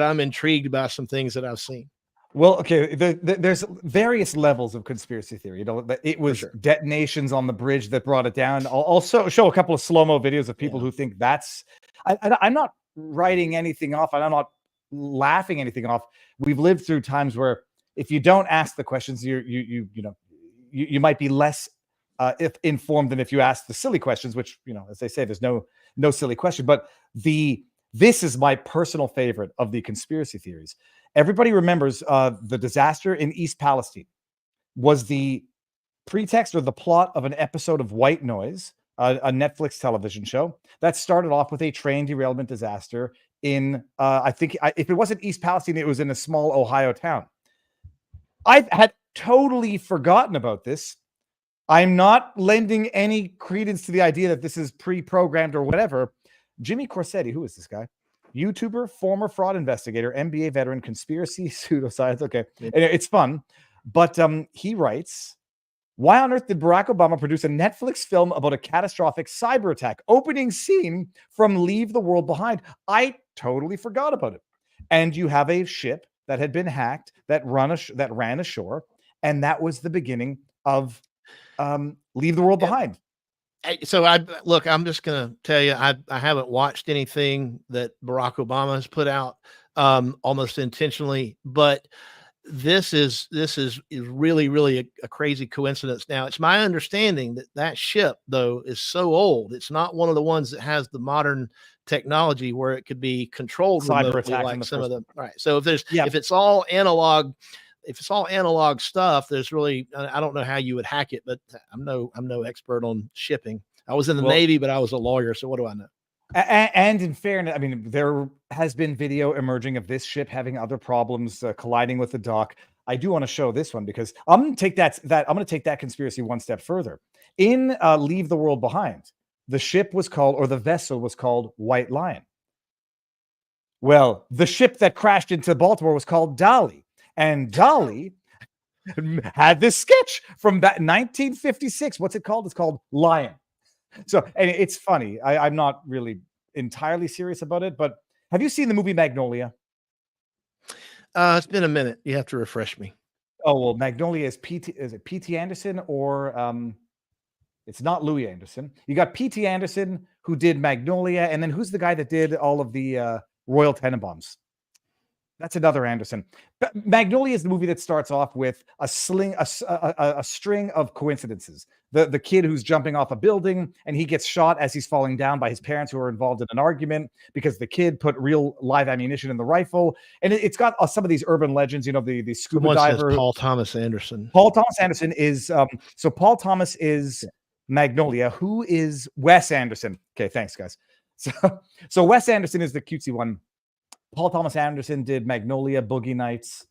Speaker 7: I'm intrigued by some things that I've seen.
Speaker 2: Well, okay, there's various levels of conspiracy theory. You know, it was detonations on the bridge that brought it down. I'll also show a couple of slow-mo videos of people who think that's... I'm not writing anything off, and I'm not laughing anything off. We've lived through times where if you don't ask the questions, you might be less informed than if you ask the silly questions, which, you know, as they say, there's no silly question. But this is my personal favorite of the conspiracy theories. Everybody remembers the disaster in East Palestine was the pretext or the plot of an episode of White Noise, a Netflix television show that started off with a train derailment disaster in, I think, if it wasn't East Palestine, it was in a small Ohio town. I had totally forgotten about this. I'm not lending any credence to the idea that this is pre-programmed or whatever. Jimmy Corsetti, who is this guy? YouTuber, former fraud investigator, MBA veteran, conspiracy, pseudoscience. Okay, and it's fun. But he writes, why on earth did Barack Obama produce a Netflix film about a catastrophic cyber attack? Opening scene from Leave the World Behind. I totally forgot about it. And you have a ship that had been hacked that ran ashore. And that was the beginning of Leave the World Behind.
Speaker 7: So I'm just going to tell you, I haven't watched anything that Barack Obama has put out almost intentionally, but this is really, really a crazy coincidence. Now, it's my understanding that ship, though, is so old. It's not one of the ones that has the modern technology where it could be controlled
Speaker 2: cyber
Speaker 7: remotely
Speaker 2: attack
Speaker 7: like some of them. Right. So if it's all analog, stuff, there's really, I don't know how you would hack it, but I'm no expert on shipping. I was in the Navy, but I was a lawyer. So what do I know?
Speaker 2: And in fairness, I mean, there has been video emerging of this ship having other problems, colliding with the dock. I do want to show this one because I'm going to take that conspiracy one step further. In Leave the World Behind, the ship was called, or the vessel was called, White Lion. Well, the ship that crashed into Baltimore was called Dolly. And Dolly had this sketch from that 1956. What's it called? It's called Lion. So, and it's funny. I'm not really entirely serious about it, but have you seen the movie Magnolia?
Speaker 7: It's been a minute. You have to refresh me.
Speaker 2: Oh, well, Magnolia is it P.T. Anderson or it's not Louis Anderson. You got P.T. Anderson who did Magnolia, and then who's the guy that did all of the Royal Tenenbaums? That's another Anderson. But Magnolia is the movie that starts off with a string of coincidences. The kid who's jumping off a building and he gets shot as he's falling down by his parents who are involved in an argument because the kid put real live ammunition in the rifle. And it's got some of these urban legends, you know, the scuba diver.
Speaker 7: Paul Thomas Anderson.
Speaker 2: Paul Thomas Anderson is so Paul Thomas is Magnolia. Who is Wes Anderson? Okay, thanks, guys. So Wes Anderson is the cutesy one. Paul Thomas Anderson did Magnolia, Boogie Nights.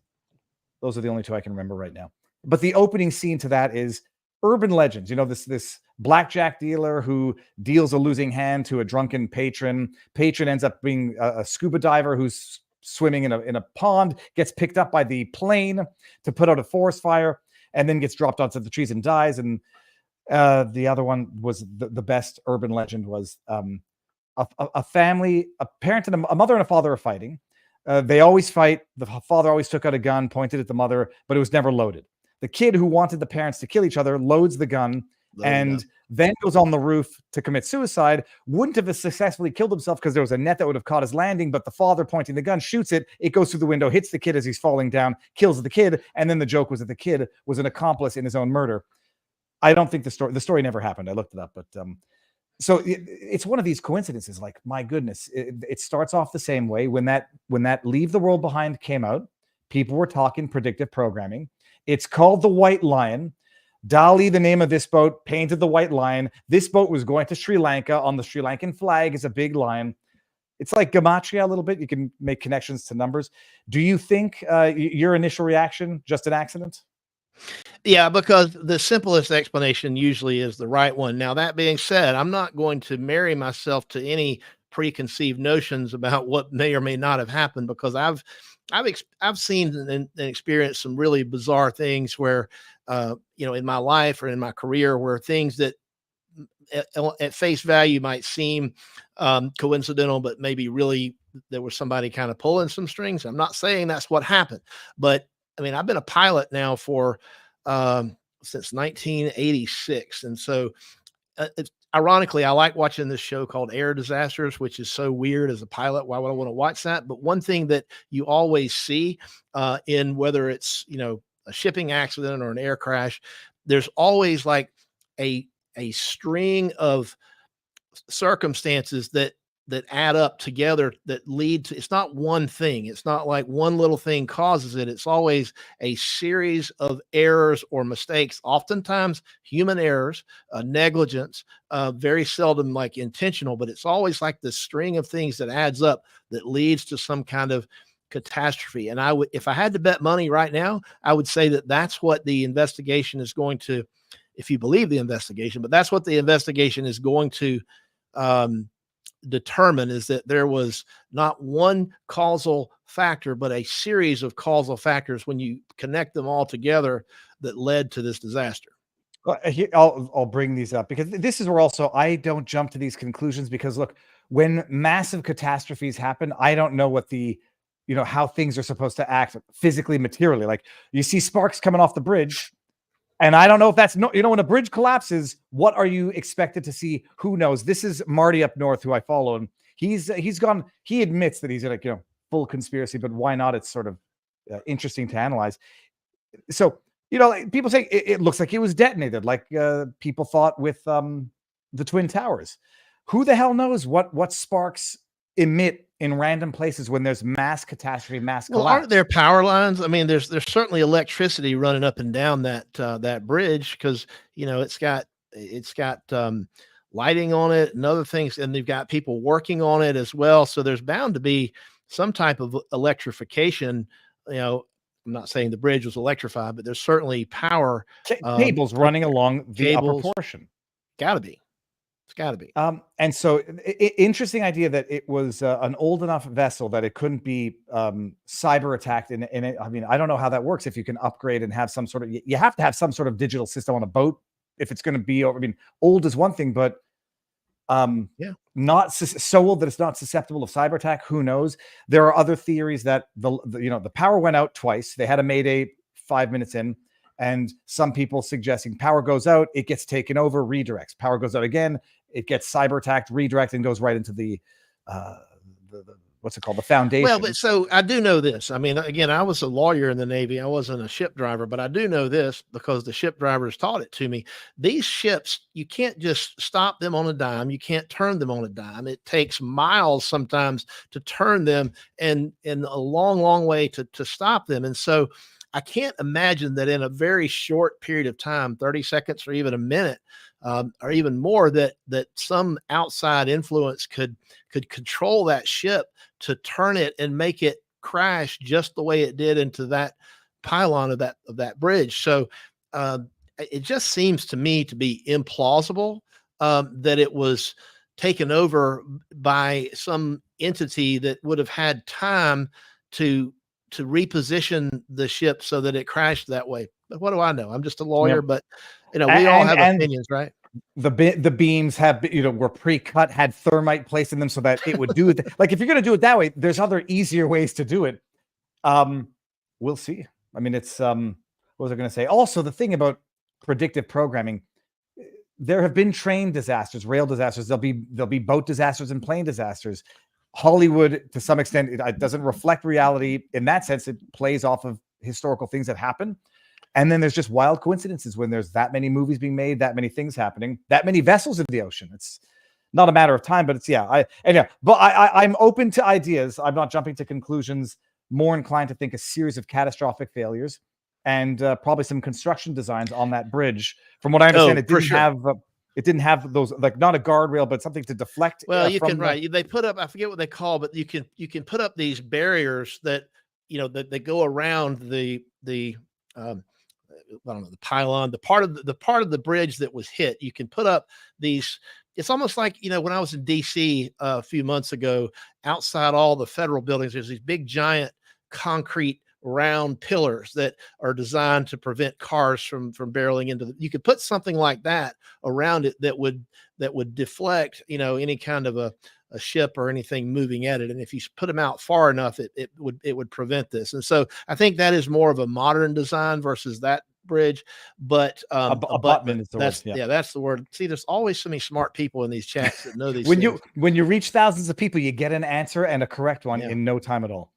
Speaker 2: Those are the only two I can remember right now. But the opening scene to that is urban legends. You know, this blackjack dealer who deals a losing hand to a drunken patron. Patron ends up being a scuba diver who's swimming in a pond, gets picked up by the plane to put out a forest fire, and then gets dropped onto the trees and dies. And The other one was the best urban legend was a family, a parent and a mother and a father are fighting. They always fight. The father always took out a gun, pointed at the mother, but it was never loaded. The kid who wanted the parents to kill each other loads the gun and then goes on the roof to commit suicide. Wouldn't have successfully killed himself because there was a net that would have caught his landing, but the father pointing the gun shoots it. It goes through the window, hits the kid as he's falling down, kills the kid. And then the joke was that the kid was an accomplice in his own murder. I don't think the story never happened. I looked it up, but so it's one of these coincidences. Like, my goodness, it starts off the same way. When that Leave the World Behind came out, people were talking predictive programming. It's called the White Lion. Dali, the name of this boat, painted the white lion. This boat was going to Sri Lanka. On the Sri Lankan flag is a big lion. It's like gematria a little bit. You can make connections to numbers. Do you think your initial reaction, just an accident?
Speaker 7: Yeah, because the simplest explanation usually is the right one. Now, that being said, I'm not going to marry myself to any preconceived notions about what may or may not have happened, because I've seen and experienced some really bizarre things where, in my life or in my career, where things that at face value might seem coincidental, but maybe really there was somebody kind of pulling some strings. I'm not saying that's what happened, but I mean, I've been a pilot now for since 1986. And so ironically, I like watching this show called Air Disasters, which is so weird as a pilot. Why would I want to watch that? But one thing that you always see in whether it's, a shipping accident or an air crash, there's always like a string of circumstances that add up together that lead to, it's not one thing. It's not like one little thing causes it. It's always a series of errors or mistakes, oftentimes human errors, negligence, very seldom like intentional, but it's always like this string of things that adds up that leads to some kind of catastrophe. And if I had to bet money right now, I would say that that's what the investigation is going to, if you believe the investigation, but that's what the investigation is going to determine, is that there was not one causal factor, but a series of causal factors when you connect them all together that led to this disaster.
Speaker 2: Well, I'll bring these up because this is where also I don't jump to these conclusions, because look, when massive catastrophes happen, I don't know what how things are supposed to act physically, materially. Like, you see sparks coming off the bridge, and I don't know if that's when a bridge collapses, what are you expected to see? Who knows? This is Marty up north, who I follow, and he admits that he's like, full conspiracy, but why not? It's sort of interesting to analyze. So, like, people say it looks like it was detonated, like people thought with the Twin Towers. Who the hell knows what sparks emit in random places when there's mass catastrophe, mass collapse?
Speaker 7: Well, aren't there power lines? I mean, there's certainly electricity running up and down that bridge, because it's got lighting on it and other things, and they've got people working on it as well. So there's bound to be some type of electrification. I'm not saying the bridge was electrified, but there's certainly power
Speaker 2: cables running along the upper portion.
Speaker 7: Got to be. It's got to be.
Speaker 2: And so interesting idea that it was an old enough vessel that it couldn't be cyber attacked. And I mean, I don't know how that works. If you can upgrade and have some sort of, you have to have some sort of digital system on a boat if it's going to be over. I mean, old is one thing, but not so old that it's not susceptible of cyber attack. Who knows? There are other theories that the power went out twice. They had a mayday 5 minutes in. And some people suggesting power goes out, it gets taken over, redirects. Power goes out again, it gets cyber attacked, redirects, and goes right into the what's it called? The foundation.
Speaker 7: Well, but so I do know this. I mean, again, I was a lawyer in the Navy. I wasn't a ship driver, but I do know this because the ship drivers taught it to me. These ships, you can't just stop them on a dime. You can't turn them on a dime. It takes miles sometimes to turn them, and a long, long way to stop them. And so I can't imagine that in a very short period of time, 30 seconds or even a minute, or even more, that some outside influence could control that ship to turn it and make it crash just the way it did into that pylon of that bridge. So it just seems to me to be implausible that it was taken over by some entity that would have had time to reposition the ship so that it crashed that way. But what do I know? I'm just a lawyer,
Speaker 2: Yep.
Speaker 7: but we all have
Speaker 2: And
Speaker 7: opinions, right?
Speaker 2: the beams have, were pre-cut, had thermite placed in them so that it would do it. Like, if you're going to do it that way, there's other easier ways to do it. We'll see. I mean, it's what was I going to say? Also, the thing about predictive programming, there have been train disasters, rail disasters. There'll be boat disasters and plane disasters. Hollywood, to some extent, it doesn't reflect reality in that sense. It plays off of historical things that happen. And then there's just wild coincidences when there's that many movies being made, that many things happening, that many vessels in the ocean. It's not a matter of time, but it's, I'm open to ideas. I'm not jumping to conclusions, more inclined to think a series of catastrophic failures and probably some construction designs on that bridge. From what I understand, it didn't have those, like, not a guardrail, but something to deflect.
Speaker 7: Well, you can, right. They put up, I forget what they call, but you can put up these barriers that, that they go around the I don't know, the pylon, the part of the bridge that was hit. You can put up these. It's almost like, when I was in DC a few months ago, outside all the federal buildings, there's these big giant concrete round pillars that are designed to prevent cars from barreling into you could put something like that around it that would deflect, any kind of a ship or anything moving at it. And if you put them out far enough, it would prevent this. And so I think that is more of a modern design versus that bridge. But
Speaker 2: abutment is the word.
Speaker 7: Yeah, that's the word. See, there's always so many smart people in these chats that know these
Speaker 2: when
Speaker 7: things.
Speaker 2: when you reach thousands of people, you get an answer and a correct one in no time at all.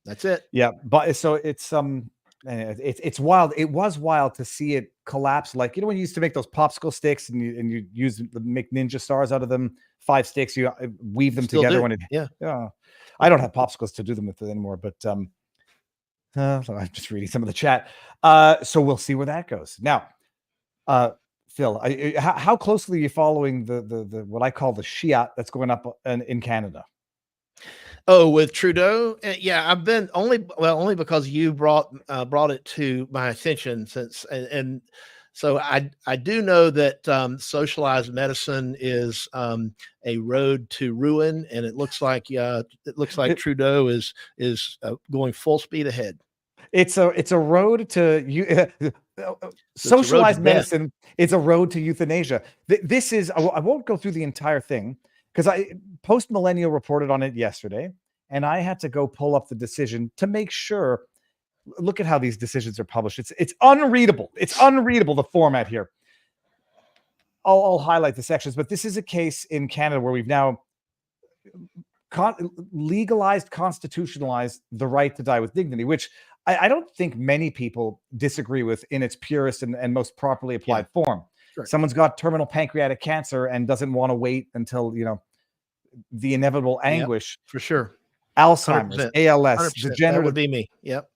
Speaker 7: That's it.
Speaker 2: Yeah, but so it's wild. It was wild to see it collapse. Like, when you used to make those popsicle sticks and you make ninja stars out of them, 5 sticks, you weave them together when it. Yeah. I don't have popsicles to do them with it anymore, but so I'm just reading some of the chat. So we'll see where that goes. Now, Phil, how closely are you following the what I call the Shiat that's going up in Canada?
Speaker 7: Oh, with Trudeau? Yeah, I've been only because you brought it to my attention and so I do know that socialized medicine is a road to ruin, and it looks like Trudeau is going full speed ahead.
Speaker 2: It's a road to socialized medicine. It's a road to euthanasia. This is, I won't go through the entire thing because Post Millennial reported on it yesterday, and I had to go pull up the decision to make sure. Look at how these decisions are published. It's unreadable. It's unreadable, the format here. I'll highlight the sections, but this is a case in Canada where we've now legalized, constitutionalized the right to die with dignity, which I don't think many people disagree with in its purest and most properly applied form. Sure. Someone's got terminal pancreatic cancer and doesn't want to wait until, the inevitable anguish.
Speaker 7: For sure.
Speaker 2: Alzheimer's, 100%. ALS, degenerative.
Speaker 7: That would be me. Yep.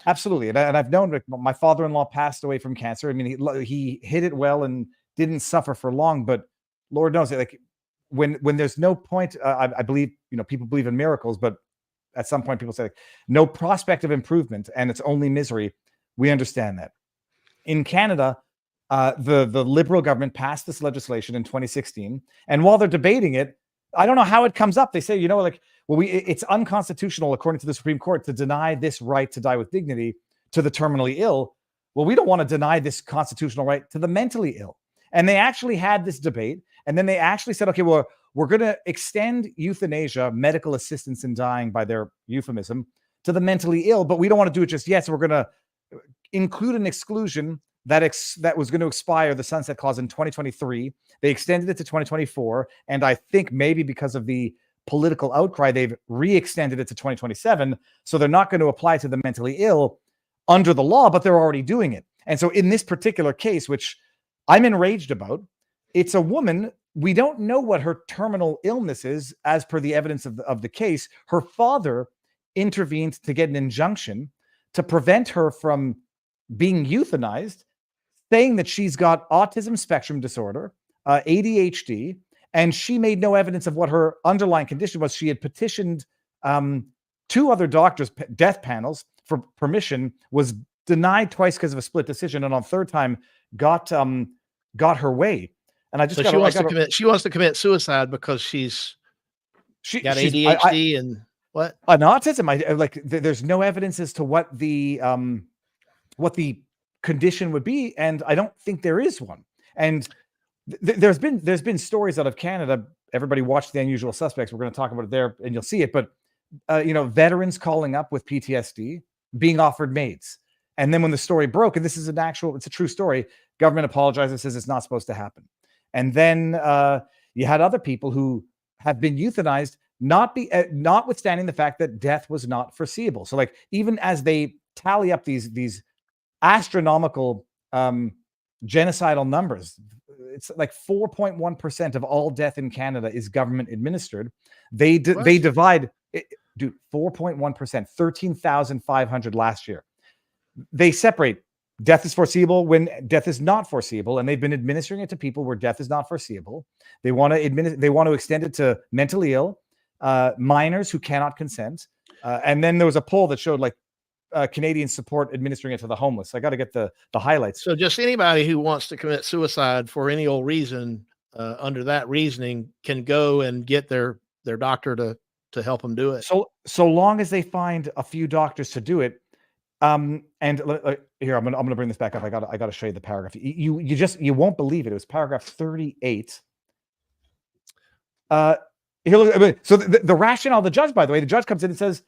Speaker 2: Absolutely. And I've known my father-in-law passed away from cancer. I mean, he hit it well and didn't suffer for long, but Lord knows, like, when there's no point, I believe, people believe in miracles, but at some point people say, like, no prospect of improvement and it's only misery. We understand that. In Canada, the Liberal government passed this legislation in 2016. And while they're debating it, I don't know how it comes up. They say, it's unconstitutional, according to the Supreme Court, to deny this right to die with dignity to the terminally ill. Well, we don't want to deny this constitutional right to the mentally ill. And they actually had this debate. And then they actually said, okay, well, we're going to extend euthanasia, medical assistance in dying by their euphemism, to the mentally ill, but we don't want to do it just yet. So we're going to include an exclusion that was going to expire, the sunset clause, in 2023. They extended it to 2024. And I think maybe because of the political outcry, they've re-extended it to 2027. So they're not going to apply to the mentally ill under the law, but they're already doing it. And so in this particular case, which I'm enraged about, it's a woman. We don't know what her terminal illness is, as per the evidence of the case. Her father intervened to get an injunction to prevent her from being euthanized, saying that she's got autism spectrum disorder, ADHD, and she made no evidence of what her underlying condition was. She had petitioned 2 other doctors' death panels for permission, was denied twice because of a split decision, and on third time got her way. And I just
Speaker 7: she wants to commit suicide because she's got ADHD and What?
Speaker 2: On autism, there's no evidence as to what the condition would be, and I don't think there is one. And there's been stories out of Canada. Everybody watch The Unusual Suspects. We're going to talk about it there, and you'll see it. But veterans calling up with PTSD being offered maids, and then when the story broke, and this is it's a true story, government apologizes, says it's not supposed to happen. And then you had other people who have been euthanized, notwithstanding the fact that death was not foreseeable. So, like, even as they tally up these astronomical genocidal numbers, it's like 4.1% of all death in Canada is government administered. They divide it, dude, 4.1%, 13,500 last year. They separate death is foreseeable when death is not foreseeable, and they've been administering it to people where death is not foreseeable. They want to extend it to mentally ill, minors who cannot consent, and then there was a poll that showed Canadians support administering it to the homeless. I got to get the highlights.
Speaker 7: So just anybody who wants to commit suicide for any old reason, under that reasoning, can go and get their doctor to help them do it.
Speaker 2: So long as they find a few doctors to do it. And here, I'm gonna bring this back up. I gotta show you the paragraph. You won't believe it. It was paragraph 38. Here, look. So the rationale of the judge, by the way, the judge comes in and says,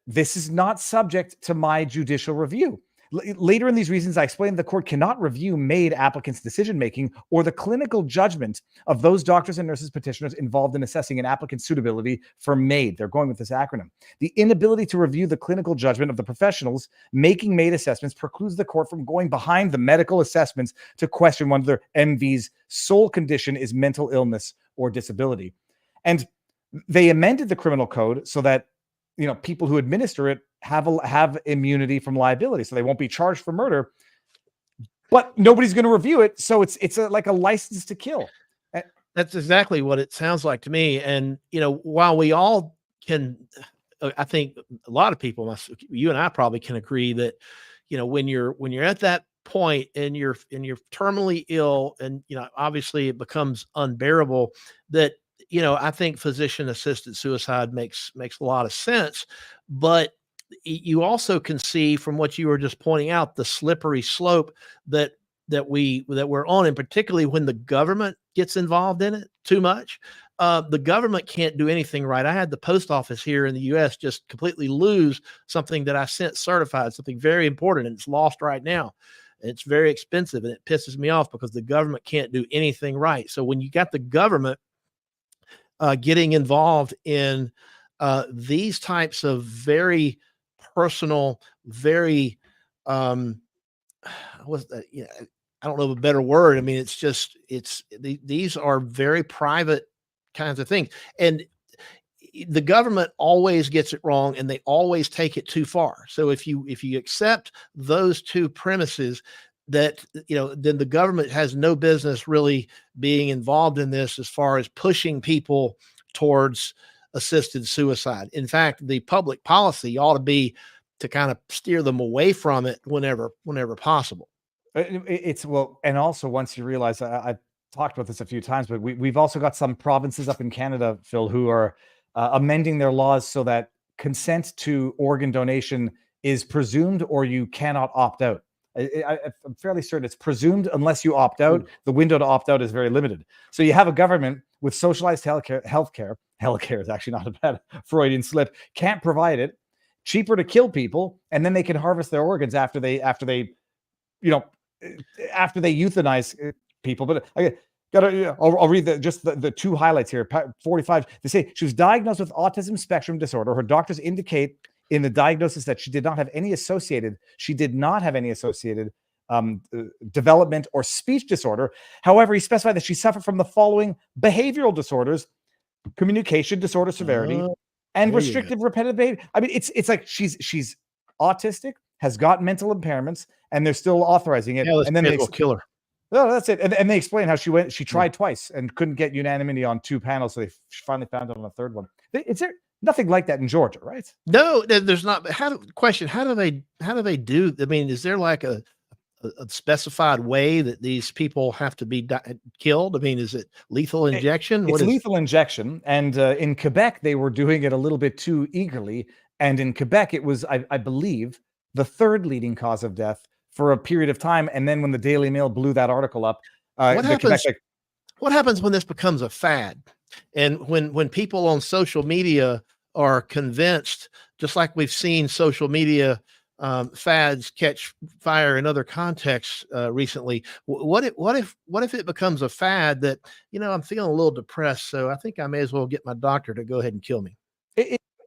Speaker 2: this is not subject to my judicial review. Later in these reasons, I explained the court cannot review MAID applicants' decision-making or the clinical judgment of those doctors and nurses petitioners involved in assessing an applicant's suitability for MAID. They're going with this acronym. The inability to review the clinical judgment of the professionals making MAID assessments precludes the court from going behind the medical assessments to question whether MV's sole condition is mental illness or disability. And they amended the criminal code so that people who administer it have immunity from liability, so they won't be charged for murder, but nobody's going to review it. So it's like a license to kill.
Speaker 7: That's exactly what it sounds like to me. And, while we all can, I think a lot of people, you and I probably can agree that, when you're at that point and you're terminally ill and, obviously it becomes unbearable, that, I think physician assisted suicide makes a lot of sense, but you also can see from what you were just pointing out, the slippery slope that we're on, and particularly when the government gets involved in it too much. The government can't do anything right. I had the post office here in the U.S. just completely lose something that I sent certified, something very important, and it's lost right now. It's very expensive, and it pisses me off because the government can't do anything right. So when you got the government getting involved in these types of very personal, very I don't know a better word. I mean, these are very private kinds of things, and the government always gets it wrong, and they always take it too far. So if you accept those two premises, that then the government has no business really being involved in this as far as pushing people towards assisted suicide. In fact, the public policy ought to be to kind of steer them away from it whenever possible.
Speaker 2: And also once you realize, I've talked about this a few times, but we've also got some provinces up in Canada, Phil, who are amending their laws so that consent to organ donation is presumed or you cannot opt out. I'm fairly certain it's presumed unless you opt out. The window to opt out is very limited. So you have a government with socialized healthcare is actually not a bad Freudian slip, can't provide it, cheaper to kill people, and then they can harvest their organs after they euthanize people. But I'll read the two highlights here. 45, they say she was diagnosed with autism spectrum disorder. Her doctors indicate in the diagnosis that she did not have any associated development or speech disorder. However, he specified that she suffered from the following behavioral disorders: communication disorder severity and restrictive repetitive behavior. I mean, it's like she's autistic, has got mental impairments, and they're still autauthorizing it.
Speaker 7: And then they will kill her.
Speaker 2: No, that's it. And they explain how she tried twice and couldn't get unanimity on two panels, so they finally found it on the third one. Is there nothing like that in Georgia, right?
Speaker 7: No, there's not. How do they do? I mean, is there like a a specified way that these people have to be killed? I mean, is it lethal injection?
Speaker 2: It's lethal injection. And in Quebec, they were doing it a little bit too eagerly. And in Quebec, it was, I believe, the third leading cause of death for a period of time. And then when the Daily Mail blew that article up,
Speaker 7: what happens when this becomes a fad? And when people on social media are convinced, just like we've seen social media fads catch fire in other contexts recently, what if it becomes a fad that, I'm feeling a little depressed, so I think I may as well get my doctor to go ahead and kill me?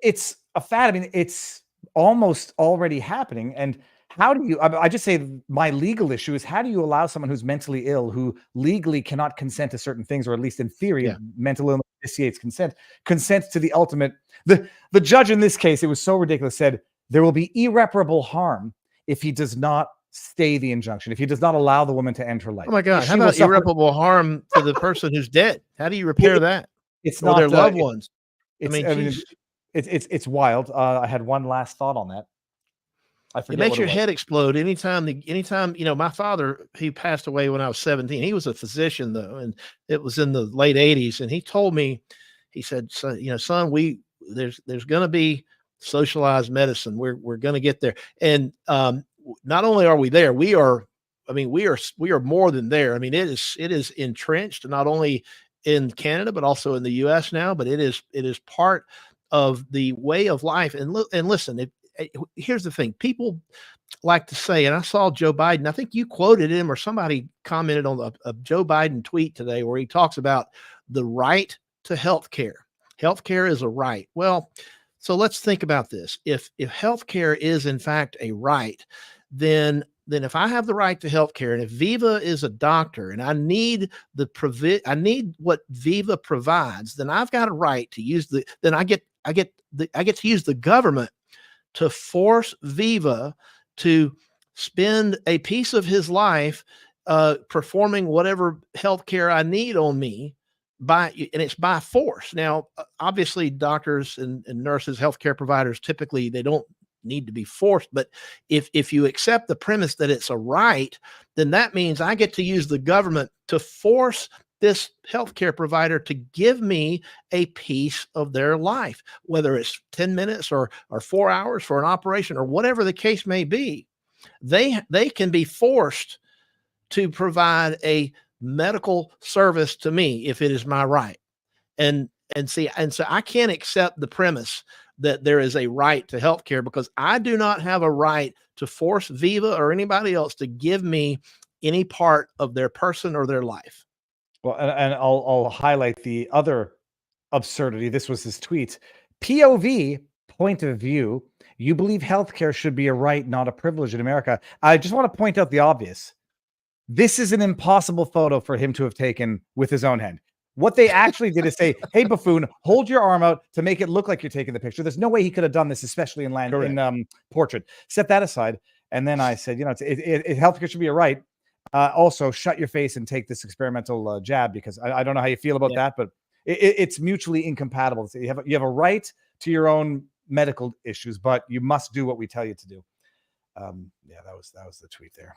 Speaker 2: It's a fad. I mean, it's almost already happening. And how do you, I just say my legal issue is, how do you allow someone who's mentally ill, who legally cannot consent to certain things, or at least in theory, mental illness initiates consent to the ultimate, the judge in this case, it was so ridiculous, said there will be irreparable harm if he does not stay the injunction, if he does not allow the woman to end her life.
Speaker 7: Oh my God. How about irreparable harm to the person who's dead? How do you repair that?
Speaker 2: It's
Speaker 7: or
Speaker 2: not
Speaker 7: their loved ones.
Speaker 2: It's wild. I had one last thought on that. I forget.
Speaker 7: It makes your head explode anytime, my father, he passed away when I was 17. He was a physician though, and it was in the late 80s. And he told me, he said, son, there's going to be socialized medicine. We're going to get there. And not only are we there, we are more than there. I mean, it is entrenched not only in Canada, but also in the US now, but it is part of the way of life. And listen, here's the thing. People like to say, and I saw Joe Biden, I think you quoted him or somebody commented on a Joe Biden tweet today where he talks about the right to health care. Health care is a right. Well, so let's think about this. If health care is in fact a right, then if I have the right to health care, and if Viva is a doctor and I need I need what Viva provides, then I've got a right to use I get to use the government to force Viva to spend a piece of his life performing whatever health care I need on me, and it's by force. Now, obviously, doctors and nurses, healthcare providers, typically they don't need to be forced. But if you accept the premise that it's a right, then that means I get to use the government to force this healthcare provider to give me a piece of their life, whether it's 10 minutes or 4 hours for an operation or whatever the case may be. They can be forced to provide a medical service to me if it is my right. And so I can't accept the premise that there is a right to healthcare, because I do not have a right to force Viva or anybody else to give me any part of their person or their life.
Speaker 2: Well, and I'll highlight the other absurdity. This was his tweet. POV, point of view. You believe healthcare should be a right, not a privilege in America. I just want to point out the obvious. This is an impossible photo for him to have taken with his own hand. What they actually did is say, hey, buffoon, hold your arm out to make it look like you're taking the picture. There's no way he could have done this, especially in portrait. Set that aside. And then I said, healthcare should be a right. Also, shut your face and take this experimental jab, because I don't know how you feel about that, but it's mutually incompatible. You have a right to your own medical issues, but you must do what we tell you to do. That was the tweet there.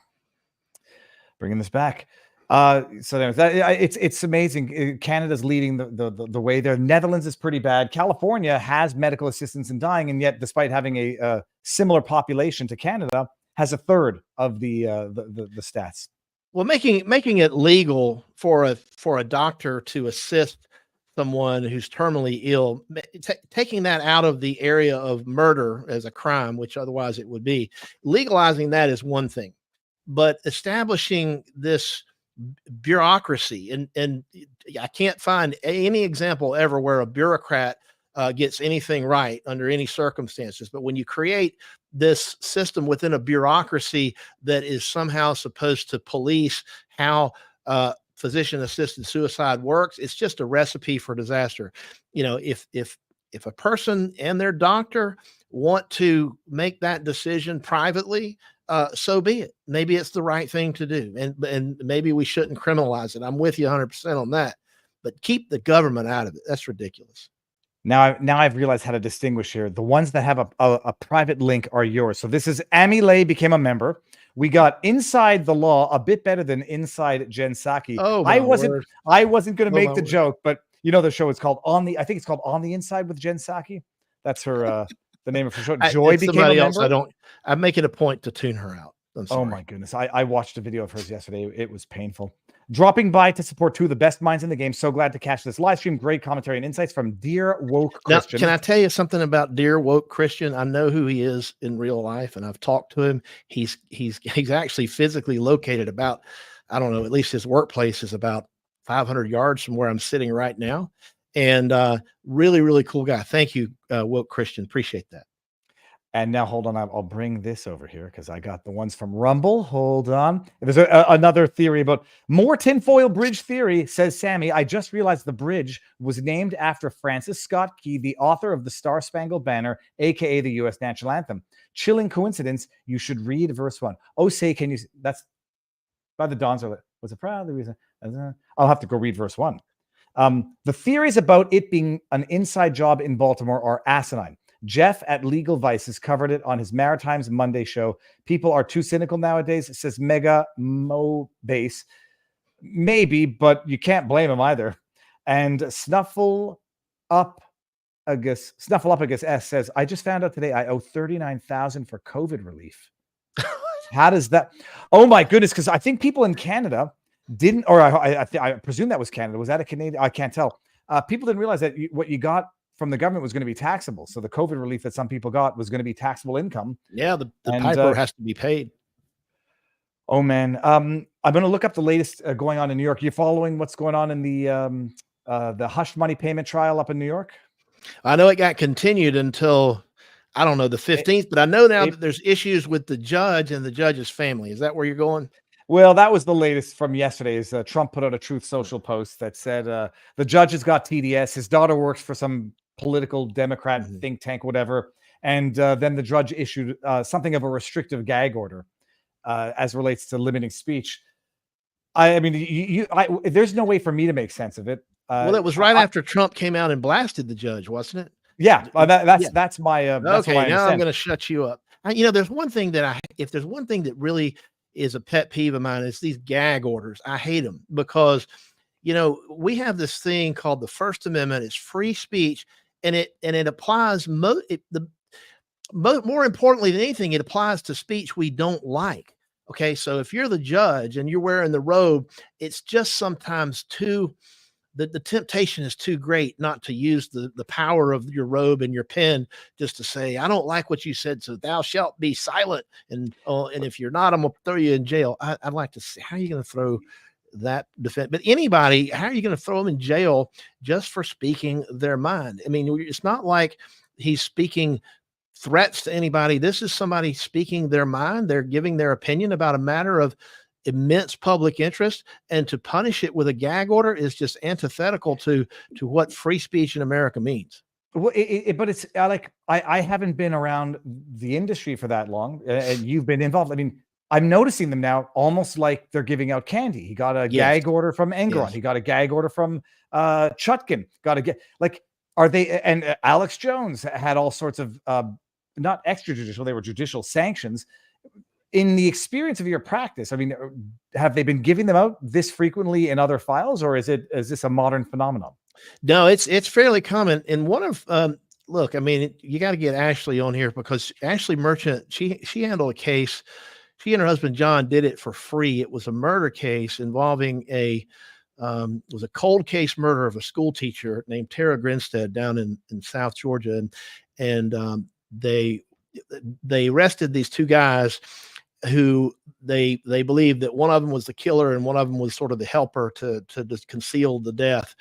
Speaker 2: Bringing this back. It's amazing. Canada's leading the way there. Netherlands is pretty bad. California has medical assistance in dying, and yet, despite having a similar population to Canada, has a third of the stats.
Speaker 7: Well, making it legal for a doctor to assist someone who's terminally ill, taking that out of the area of murder as a crime, which otherwise it would be, legalizing that is one thing, but establishing this bureaucracy, and I can't find any example ever where a bureaucrat gets anything right under any circumstances. But when you create this system within a bureaucracy that is somehow supposed to police how physician-assisted suicide works, it's just a recipe for disaster. If a person and their doctor want to make that decision privately, so be it. Maybe it's the right thing to do, and maybe we shouldn't criminalize it. I'm with you 100% on that, but keep the government out of it. That's ridiculous.
Speaker 2: Now I've realized how to distinguish here. The ones that have a private link are yours. So this is Amilay became a member. We got Inside the Law, a bit better than Inside Jen Psaki.
Speaker 7: Oh,
Speaker 2: I
Speaker 7: my
Speaker 2: wasn't
Speaker 7: word.
Speaker 2: going to
Speaker 7: Oh,
Speaker 2: make
Speaker 7: my
Speaker 2: the
Speaker 7: word.
Speaker 2: joke, but you know the show is called I think it's called On the Inside with Jen Psaki. That's her the name of her show. Joy
Speaker 7: It's
Speaker 2: became a
Speaker 7: somebody else.
Speaker 2: member.
Speaker 7: I'm making a point to tune her out. I'm sorry.
Speaker 2: Oh my goodness. I watched a video of hers yesterday. It was painful. Dropping by to support two of the best minds in the game. So glad to catch this live stream. Great commentary and insights from Dear Woke
Speaker 7: Now,
Speaker 2: Christian.
Speaker 7: can I tell you something about Dear Woke Christian? I know who he is in real life, and I've talked to him. He's actually physically located about, I don't know, at least his workplace is about 500 yards from where I'm sitting right now. And really, really cool guy. Thank you, Woke Christian. Appreciate that.
Speaker 2: And now, hold on. I'll bring this over here because I got the ones from Rumble. Hold on. There's another theory about more tinfoil bridge theory, says Sammy. I just realized the bridge was named after Francis Scott Key, the author of the Star Spangled Banner, a.k.a. the U.S. National Anthem. Chilling coincidence. You should read verse 1. Oh, say, can you... That's by the Dons. Was it proud? The reason... I'll have to go read verse 1. The theories about it being an inside job in Baltimore are asinine. Jeff at Legal Vices covered it on his Maritimes Monday show. People are too cynical nowadays, says Mega Mo Base. Maybe, but you can't blame him either. And Snuffle Up, I guess S says, I just found out today I owe $39,000 for COVID relief. How does that? Oh my goodness, because I think people in Canada didn't, or I presume that was Canada. Was that a Canadian? I can't tell. People didn't realize that what you got from the government was going to be taxable. So the COVID relief that some people got was going to be taxable income.
Speaker 7: Yeah, the piper has to be paid.
Speaker 2: Oh man, I'm going to look up the latest going on in New York. You following what's going on in the hush money payment trial up in New York?
Speaker 7: I know it got continued until, I don't know, the 15th, but I know now that there's issues with the judge and the judge's family. Is that where you're going?
Speaker 2: Well, that was the latest from yesterday. Is Trump put out a Truth Social post that said the judge has got TDS. His daughter works for some political Democrat think tank, whatever. And then the judge issued something of a restrictive gag order as relates to limiting speech. I mean, there's no way for me to make sense of it.
Speaker 7: Well, that was right after Trump came out and blasted the judge, wasn't it?
Speaker 2: Yeah, that's my. That's
Speaker 7: okay, now I'm going to shut you up. There's one thing that if there's one thing that really is a pet peeve of mine, it's these gag orders. I hate them because, we have this thing called the First Amendment. It's free speech, and it applies. More importantly than anything, it applies to speech we don't like. Okay, so if you're the judge and you're wearing the robe, it's just sometimes the temptation is too great not to use the power of your robe and your pen just to say, I don't like what you said, so thou shalt be silent. And if you're not, I'm going to throw you in jail. I'd like to see, how are you going to throw that defense? But anybody, how are you going to throw them in jail just for speaking their mind? I mean, it's not like he's speaking threats to anybody. This is somebody speaking their mind. They're giving their opinion about a matter of immense public interest, and to punish it with a gag order is just antithetical to what free speech in America means.
Speaker 2: Well, but it's like I haven't been around the industry for that long, and you've been involved. I mean, I'm noticing them now almost like they're giving out candy. He got a gag order from Enron. Yes. He got a gag order from Chutkin. Are they? And Alex Jones had all sorts of not extrajudicial, they were judicial sanctions. In the experience of your practice, I mean, have they been giving them out this frequently in other files, or is this a modern phenomenon?
Speaker 7: No, it's fairly common. And one of look, I mean, you got to get Ashley on here because Ashley Merchant, she handled a case. She and her husband John did it for free. It was a murder case involving it was a cold case murder of a school teacher named Tara Grinstead down in South Georgia, and they arrested these two guys who they believed that one of them was the killer and one of them was sort of the helper to just conceal the death.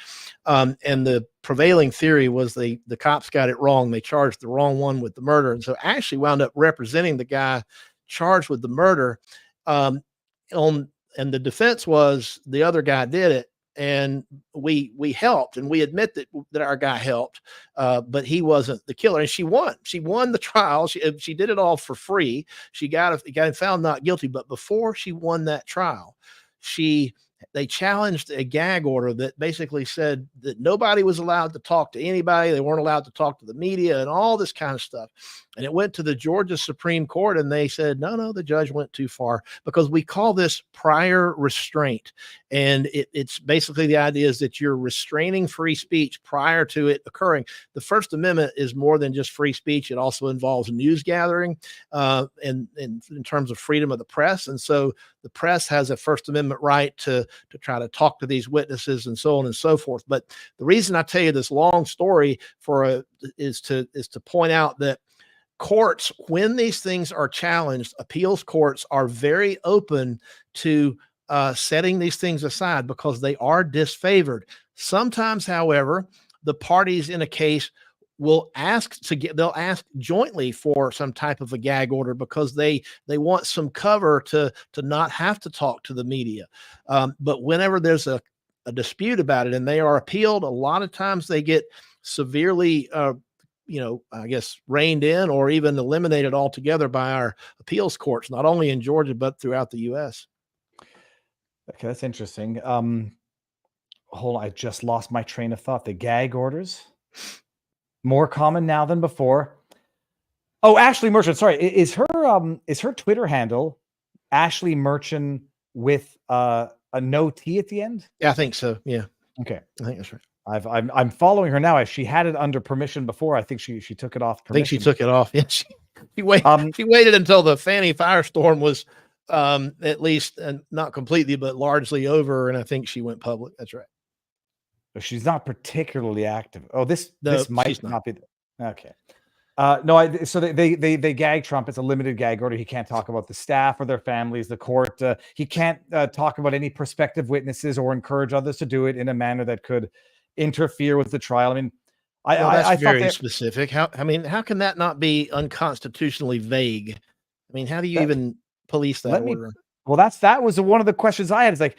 Speaker 7: And the prevailing theory was the cops got it wrong. They charged the wrong one with the murder. And so Ashley wound up representing the guy charged with the murder. And the defense was the other guy did it. And we helped, and we admit that our guy helped, but he wasn't the killer. And she won the trial. She did it all for free. She got found not guilty. But before she won that trial, she they challenged a gag order that basically said that nobody was allowed to talk to anybody. They weren't allowed to talk to the media and all this kind of stuff. And it went to the Georgia Supreme Court, and they said, no, the judge went too far, because we call this prior restraint. And it's basically the idea is that you're restraining free speech prior to it occurring. The First Amendment is more than just free speech. It also involves news gathering and in terms of freedom of the press. And so the press has a First Amendment right to try to talk to these witnesses and so on and so forth. But the reason I tell you this long story is to point out that courts, when these things are challenged, appeals courts are very open to setting these things aside because they are disfavored. Sometimes, however, the parties in a case will they'll ask jointly for some type of a gag order because they want some cover to not have to talk to the media. But whenever there's a dispute about it and they are appealed, a lot of times they get severely I guess reined in or even eliminated altogether by our appeals courts, not only in Georgia, but throughout the U.S.
Speaker 2: Okay, that's interesting. Hold on, I just lost my train of thought. The gag orders, more common now than before. Oh, Ashley Merchant. Sorry, is her Twitter handle Ashley Merchant with a no T at the end?
Speaker 7: Yeah, I think so. Yeah.
Speaker 2: Okay,
Speaker 7: I think that's right.
Speaker 2: I'm following her now. She had it under permission before. I think she took it off permission.
Speaker 7: I think she took it off. Yeah, she waited until the Fani firestorm was at least not completely, but largely over, and I think she went public. That's right.
Speaker 2: She's not particularly active. Oh, this might not be. Okay. So they gag Trump. It's a limited gag order. He can't talk about the staff or their families, the court. He can't talk about any prospective witnesses or encourage others to do it in a manner that could interfere with the trial. I mean,
Speaker 7: that's very specific. How can that not be unconstitutionally vague? I mean, how do you even police that order?
Speaker 2: Well, that was one of the questions I had. It's like,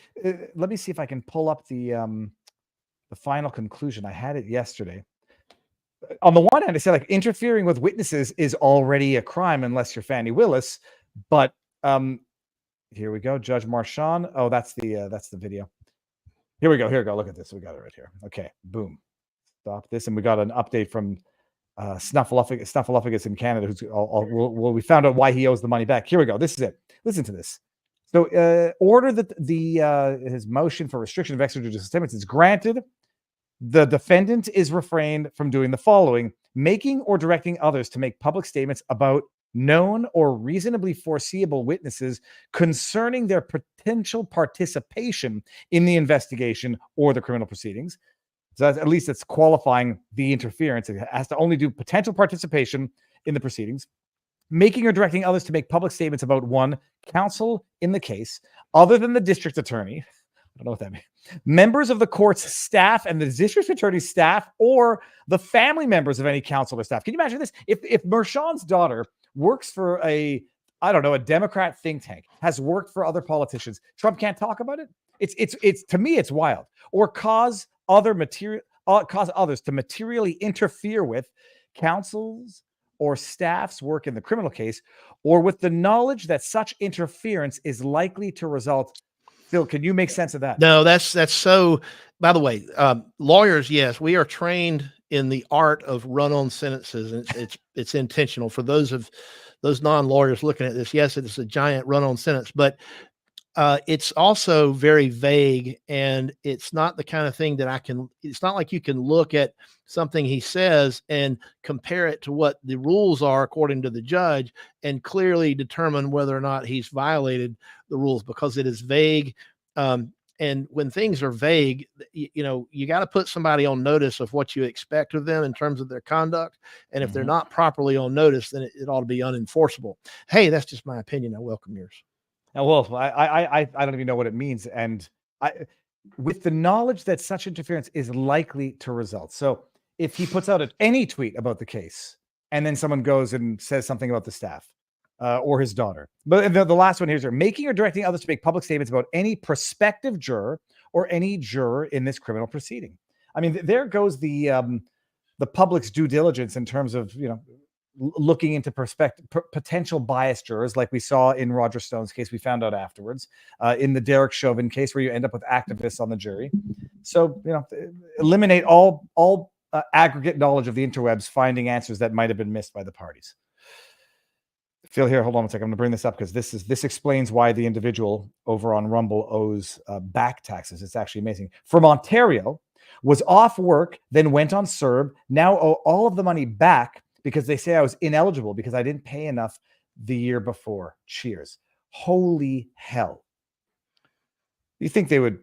Speaker 2: let me see if I can pull up the final conclusion. I had it yesterday. On the one hand, I said like interfering with witnesses is already a crime unless you're Fani Willis. But here we go, Judge Marchand. Oh, that's the video. Here we go. Look at this. We got it right here. Okay, boom. Stop this, and we got an update from Snuffleupagus in Canada. We found out why he owes the money back. Here we go. This is it. Listen to this. So, order that his motion for restriction of extrajudicial statements is granted. The defendant is refrained from doing the following: making or directing others to make public statements about known or reasonably foreseeable witnesses concerning their potential participation in the investigation or the criminal proceedings. So at least it's qualifying the interference. It has to only do potential participation in the proceedings. Making or directing others to make public statements about one, counsel in the case, other than the district attorney. I don't know what that means. Members of the court's staff and the district attorney's staff, or the family members of any counsel or staff. Can you imagine this? If Merchand's daughter works for a Democrat think tank, has worked for other politicians, Trump can't talk about it? It's to me, it's wild. Or cause others to materially interfere with counsel's or staff's work in the criminal case, or with the knowledge that such interference is likely to result. Phil, can you make sense of that?
Speaker 7: No, that's so. By the way, lawyers, yes, we are trained in the art of run-on sentences, and it's intentional. For those non-lawyers looking at this, yes, it's a giant run-on sentence, but it's also very vague, and it's not the kind of thing that it's not like you can look at something he says and compare it to what the rules are according to the judge and clearly determine whether or not he's violated the rules, because it is vague. And when things are vague, you got to put somebody on notice of what you expect of them in terms of their conduct. And if they're not properly on notice, then it ought to be unenforceable. Hey, that's just my opinion. I welcome yours.
Speaker 2: Well, I don't even know what it means. And with the knowledge that such interference is likely to result. So if he puts out any tweet about the case, and then someone goes and says something about the staff or his daughter. But the last one here, making or directing others to make public statements about any prospective juror or any juror in this criminal proceeding. I mean, there goes the public's due diligence in terms of, looking into potential biased jurors, like we saw in Roger Stone's case. We found out afterwards in the Derek Chauvin case, where you end up with activists on the jury. So, eliminate all aggregate knowledge of the interwebs, finding answers that might have been missed by the parties. Phil, here, hold on a second. I'm going to bring this up because this explains why the individual over on Rumble owes back taxes. It's actually amazing. From Ontario, was off work, then went on CERB, now owe all of the money back because they say I was ineligible because I didn't pay enough the year before. Cheers. Holy hell. You think they would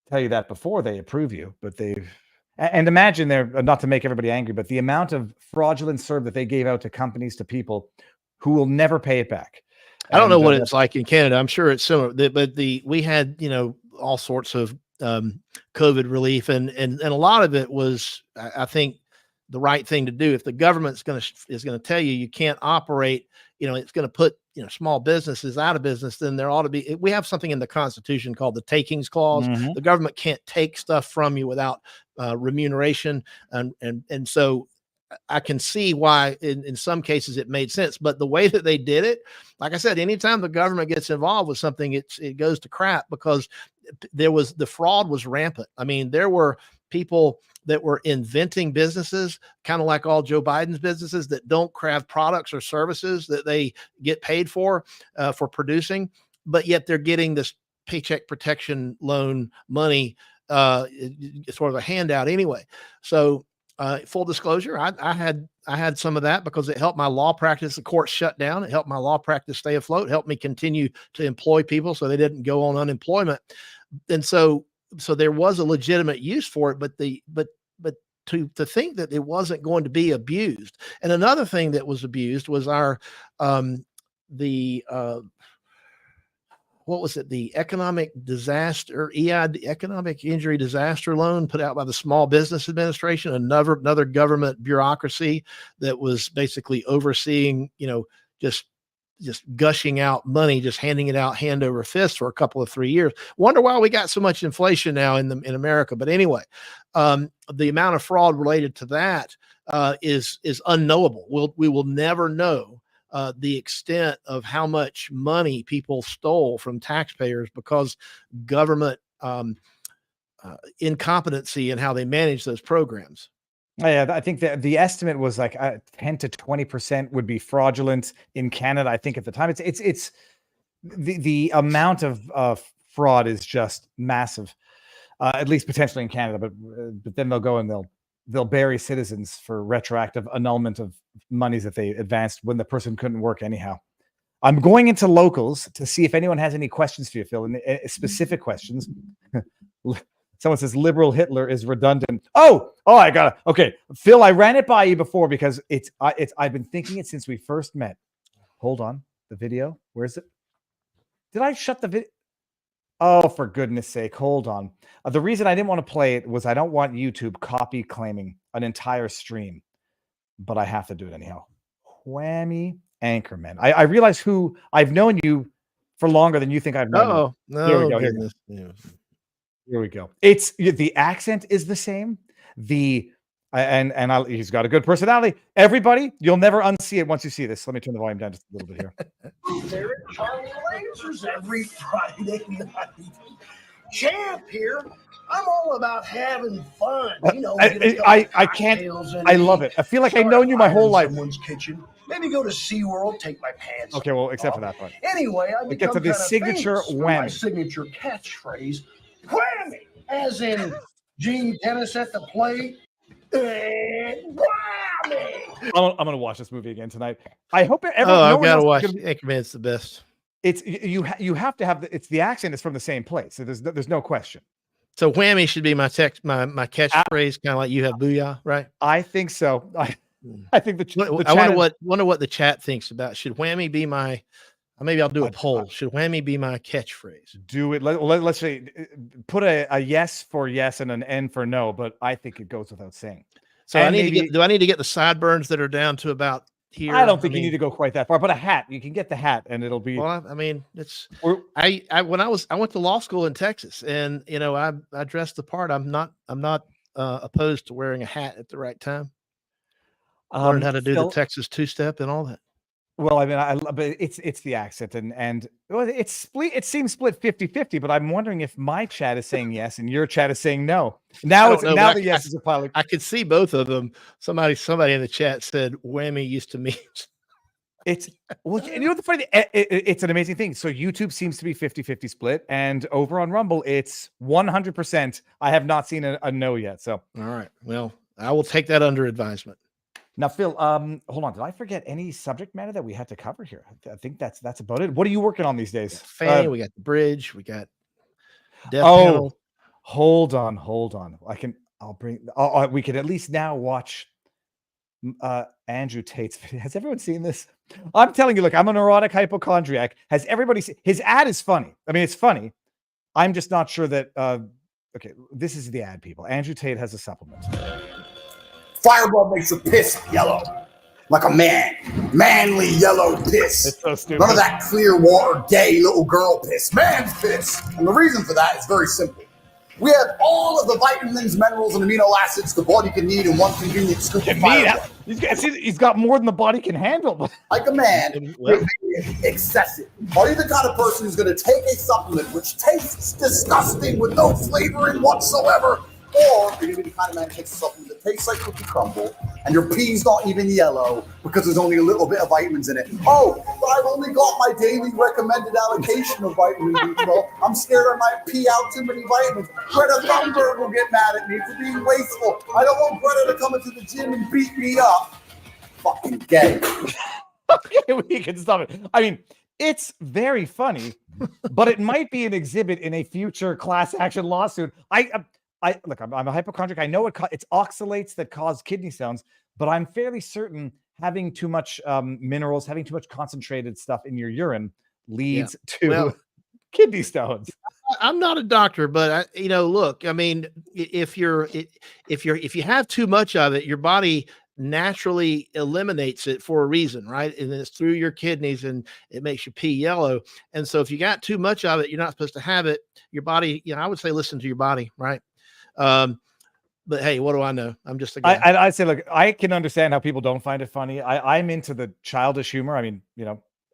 Speaker 2: tell you that before they approve you, but they've... And imagine they're, not to make everybody angry, but the amount of fraudulent CERB that they gave out to companies, to people who will never pay it back.
Speaker 7: I don't know what it's like in Canada. I'm sure it's similar, but we had, all sorts of COVID relief, and a lot of it was, I think, the right thing to do. If the government's is going to tell you can't operate, it's going to put small businesses out of business, then there ought to be. We have something in the Constitution called the Takings Clause.
Speaker 2: Mm-hmm.
Speaker 7: The government can't take stuff from you without remuneration, and so I can see why in some cases it made sense. But the way that they did it, like I said, anytime the government gets involved with something, it goes to crap, because the fraud was rampant. I mean, there were people that were inventing businesses, kind of like all Joe Biden's businesses, that don't have products or services that they get paid for producing, but yet they're getting this paycheck protection loan money, sort of a handout anyway. So full disclosure, I had some of that because it helped my law practice. The court shut down. It helped my law practice stay afloat. It helped me continue to employ people so they didn't go on unemployment. And so there was a legitimate use for it, but to think that it wasn't going to be abused. And another thing that was abused was our what was it? The economic disaster, EID, economic injury disaster loan put out by the Small Business Administration, another government bureaucracy that was basically overseeing, just gushing out money, just handing it out hand over fist for a couple of 3 years. Wonder why we got so much inflation now in America. But anyway, the amount of fraud related to that is unknowable. We will never know the extent of how much money people stole from taxpayers because government incompetency in how they manage those programs.
Speaker 2: Yeah, I think that the estimate was like 10 to 20% would be fraudulent in Canada. I think at the time it's the amount of fraud is just massive, at least potentially in Canada. But then they'll go and they'll bury citizens for retroactive annulment of monies that they advanced when the person couldn't work anyhow. I'm going into locals to see if anyone has any questions for you, Phil, and specific questions. Someone says liberal Hitler is redundant. Oh, I got it. Okay, Phil, I ran it by you before because I've been thinking it since we first met. Hold on, the video. Where's it? Did I shut the video? Oh, for goodness sake, hold on. The reason I didn't want to play it was I don't want YouTube copy claiming an entire stream, but I have to do it anyhow. Whammy Anchorman. I realize who I've known you for longer than you think I've known you.
Speaker 7: Oh, no.
Speaker 2: Here we go.
Speaker 7: Goodness.
Speaker 2: Here we go. It's the accent is the same. He's got a good personality. Everybody, you'll never unsee it once you see this. Let me turn the volume down just a little bit here.
Speaker 8: They're at Charlie Lasers every Friday night. Champ here. I'm all about having fun.
Speaker 2: I can't. I love it. I feel like I've known you my whole life.
Speaker 8: Someone's kitchen. Maybe go to SeaWorld, take my pants.
Speaker 2: Okay, well, except for that part.
Speaker 8: Anyway, I
Speaker 2: get to the signature whammy.
Speaker 8: My signature catchphrase, whammy, as in Gene Tennis at the plate. And whammy.
Speaker 2: I'm gonna watch this movie again tonight. I hope
Speaker 7: I've got to watch Anchorman. It's the best.
Speaker 2: It's you have to have the accent is from the same place. So there's no question.
Speaker 7: So whammy should be my catchphrase, kind of like you have booyah, right?
Speaker 2: I think so. I think
Speaker 7: I wonder what the chat thinks about. Should whammy be my? Maybe I'll do a poll. Should whammy be my catchphrase?
Speaker 2: Do it. Let's say put a yes for yes and an N for no, but I think it goes without saying.
Speaker 7: So do I need to get the sideburns that are down to about here?
Speaker 2: I don't think you need to go quite that far, but a hat. You can get the hat and it'll be.
Speaker 7: Well, I mean, I went to law school in Texas, and I dressed the part. I'm not opposed to wearing a hat at the right time. Learned how to do the
Speaker 2: Phil,
Speaker 7: Texas two-step and all that.
Speaker 2: well, I mean, but it's the accent and well, it's split. It seems split 50-50, but I'm wondering if my chat is saying yes and your chat is saying no. Now
Speaker 7: I
Speaker 2: it's
Speaker 7: don't know,
Speaker 2: now
Speaker 7: but
Speaker 2: the yeses are piling.
Speaker 7: I could see both of them. Somebody in the chat said whammy used to mean.
Speaker 2: It's well, you know the funny it's an amazing thing. So YouTube seems to be 50-50 split, and over on Rumble, it's 100%. I have not seen a no yet. So
Speaker 7: All right. Well, I will take that under advisement.
Speaker 2: now, Phil, hold on. Did I forget any subject matter that we had to cover here? I think that's about it. What are you working on these days?
Speaker 7: Fanny, we got the bridge, we got death
Speaker 2: Oh,
Speaker 7: panel.
Speaker 2: hold on. We can at least now watch Andrew Tate's video. Has everyone seen this? I'm telling you, look, I'm a neurotic hypochondriac. Has everybody seen his ad? Is funny. I mean, it's funny. I'm just not sure that okay, this is the ad, people. Andrew Tate has a supplement.
Speaker 9: Fireball makes the piss yellow, like a man. Manly yellow piss.
Speaker 2: It's so stupid.
Speaker 9: None of that clear water, gay little girl piss. Man's piss. And the reason for that is very simple. We have all of the vitamins, minerals, and amino acids the body can need in one convenient scoop of Fireball.
Speaker 2: He's got more than the body can handle.
Speaker 9: Like a man,
Speaker 7: Well,
Speaker 9: excessive. Are you the kind of person who's going to take a supplement which tastes disgusting with no flavoring whatsoever? Or are you going to be the kind of man who takes a supplement that tastes like cookie crumble and your pee's not even yellow because there's only a little bit of vitamins in it? Oh, but I've only got my daily recommended allocation of vitamin B12. I'm scared I might pee out too many vitamins. Greta Thunberg will get mad at me for being wasteful. I don't want Greta to come into the gym and beat me up. Fucking gay.
Speaker 2: Okay, we can stop it. I mean, it's very funny, but it might be an exhibit in a future class action lawsuit. I look, I'm a hypochondriac. I know it's oxalates that cause kidney stones, but I'm fairly certain having too much minerals, having too much concentrated stuff in your urine leads to kidney stones.
Speaker 7: I'm not a doctor, but look, I mean, if you have too much of it, your body naturally eliminates it for a reason, right? And it's through your kidneys and it makes your pee yellow. And so if you got too much of it, you're not supposed to have it. Your body, I would say, listen to your body, right? But hey, what do I know? I'm just a guy.
Speaker 2: I say, look, I can understand how people don't find it funny. I'm into the childish humor. I mean,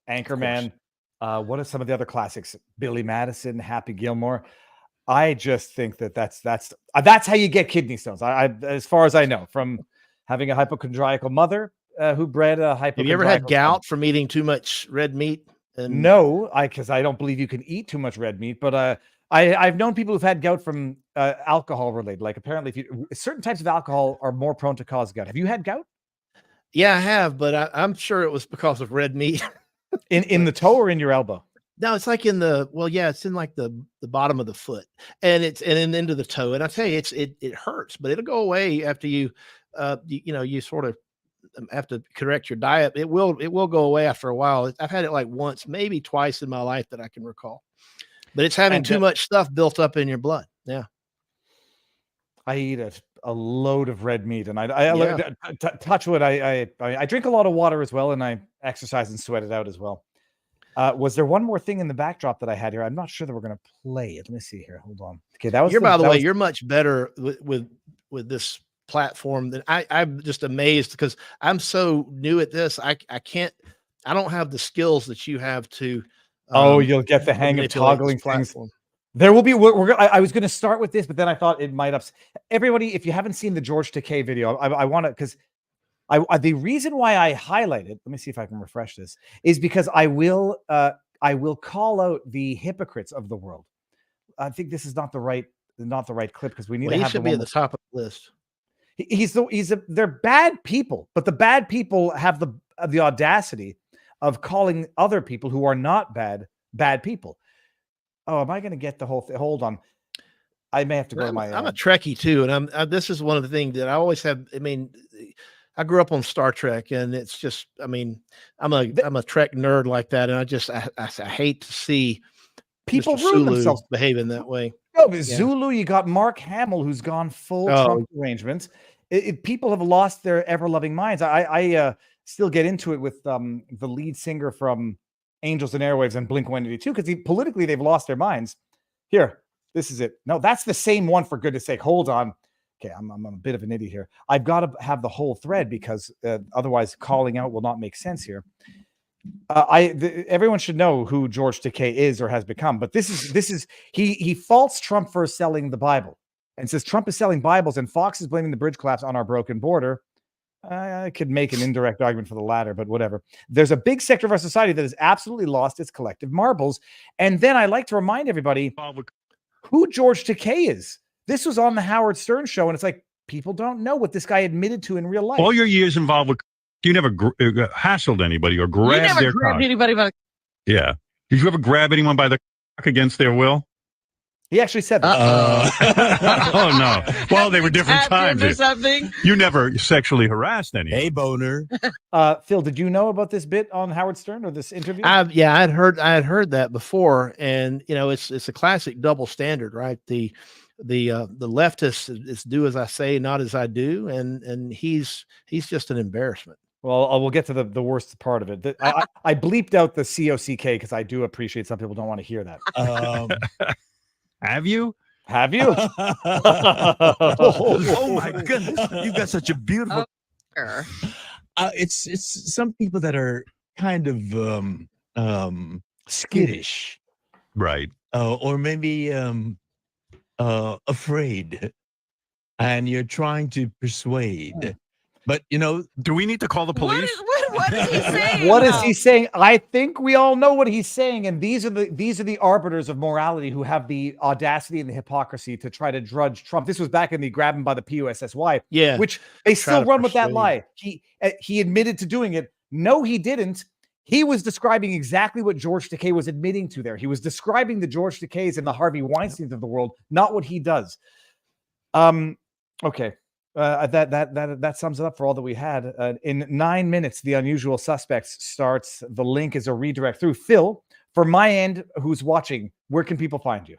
Speaker 2: Anchorman. What are some of the other classics? Billy Madison, Happy Gilmore. I just think that's how you get kidney stones. I as far as I know, from having a hypochondriacal mother who bred a hypochondriacal.
Speaker 7: Have you ever had gout from eating too much red meat?
Speaker 2: No, because I don't believe you can eat too much red meat. But I've known people who've had gout from alcohol related. Like apparently, certain types of alcohol are more prone to cause gout. Have you had gout?
Speaker 7: Yeah, I have, but I'm sure it was because of red meat.
Speaker 2: in the toe or in your elbow?
Speaker 7: No, it's like it's in like the bottom of the foot, and then into the toe. And I tell you, it hurts, but it'll go away after you you sort of have to correct your diet. It will go away after a while. I've had it like once, maybe twice in my life that I can recall. But it's having too much stuff built up in your blood. Yeah. I
Speaker 2: eat a load of red meat, and I touch wood. I drink a lot of water as well, and I exercise and sweat it out as well. Was there one more thing in the backdrop that I had here? I'm not sure that we're going to play it. Let me see here. Hold on. Okay, that was.
Speaker 7: By the way, you're much better with this platform than I'm just amazed because I'm so new at this. I don't have the skills that you have to.
Speaker 2: You'll get the hang of toggling things. There will be. I was going to start with this, but then I thought it might upset everybody. If you haven't seen the George Takei video, I want to because the reason why I highlighted. Let me see if I can refresh this. Is because I will call out the hypocrites of the world. I think this is not the right clip because we need to have.
Speaker 7: He should be at the top of the list.
Speaker 2: They're bad people, but the bad people have the audacity of calling other people who are not bad people. Oh, am I going to get the whole thing? Hold on. I may have to go to my.
Speaker 7: I'm a Trekkie too, and this is one of the things that I always have. I mean, I grew up on Star Trek, and it's just. I mean, I'm a Trek nerd like that, and I hate to see
Speaker 2: people
Speaker 7: Mr.
Speaker 2: ruin
Speaker 7: Sulu
Speaker 2: themselves
Speaker 7: behaving that way.
Speaker 2: No, but Zulu, you got Mark Hamill, who's gone full Trump arrangements. People have lost their ever-loving minds. I still get into it with the lead singer from Angels and Airwaves and Blink-182 because politically they've lost their minds. Here, this is it. No, that's the same one, for goodness sake. Hold on. Okay, I'm a bit of an idiot here. I've got to have the whole thread because otherwise calling out will not make sense here. Everyone should know who George Takei is or has become, but this is he faults Trump for selling the Bible and says Trump is selling Bibles and Fox is blaming the bridge collapse on our broken border. I could make an indirect argument for the latter, but whatever. There's a big sector of our society that has absolutely lost its collective marbles. And then I like to remind everybody who George Takei is. This was on the Howard Stern show, and it's like people don't know what this guy admitted to in real life.
Speaker 10: All your years involved with, you never hassled anybody or grabbed their cock.
Speaker 1: Anybody by the
Speaker 10: Yeah. Did you ever grab anyone by the cock against their will?
Speaker 2: He actually said that.
Speaker 10: Oh, no. Well, they were different times.
Speaker 3: Or something.
Speaker 10: You never sexually harassed anyone.
Speaker 11: Hey, boner.
Speaker 2: Phil, did you know about this bit on Howard Stern or this interview?
Speaker 7: I had heard that before, and it's a classic double standard, right? The leftist is do as I say, not as I do, and he's just an embarrassment.
Speaker 2: Well, we'll get to the worst part of it. I bleeped out the COCK because I do appreciate some people don't want to hear that.
Speaker 10: Have you?
Speaker 2: Have you?
Speaker 11: Oh my goodness! You've got such a beautiful. It's some people that are kind of skittish,
Speaker 10: Right.
Speaker 11: or maybe afraid, and you're trying to persuade. But
Speaker 10: do we need to call the police?
Speaker 3: What is he saying?
Speaker 2: What is he saying? I think we all know what he's saying, and these are the arbiters of morality who have the audacity and the hypocrisy to try to drudge Trump. This was back in the grab him by the PUSSY, which they still run with that lie. He admitted to doing it. No, he didn't. He was describing exactly what George Takei was admitting to there. He was describing the George Takeis and the Harvey Weinsteins of the world, not what he does. Okay. That sums it up for all that we had. In 9 minutes, The Unusual Suspects starts. The link is a redirect through. Phil, for my end, who's watching, where can people find you?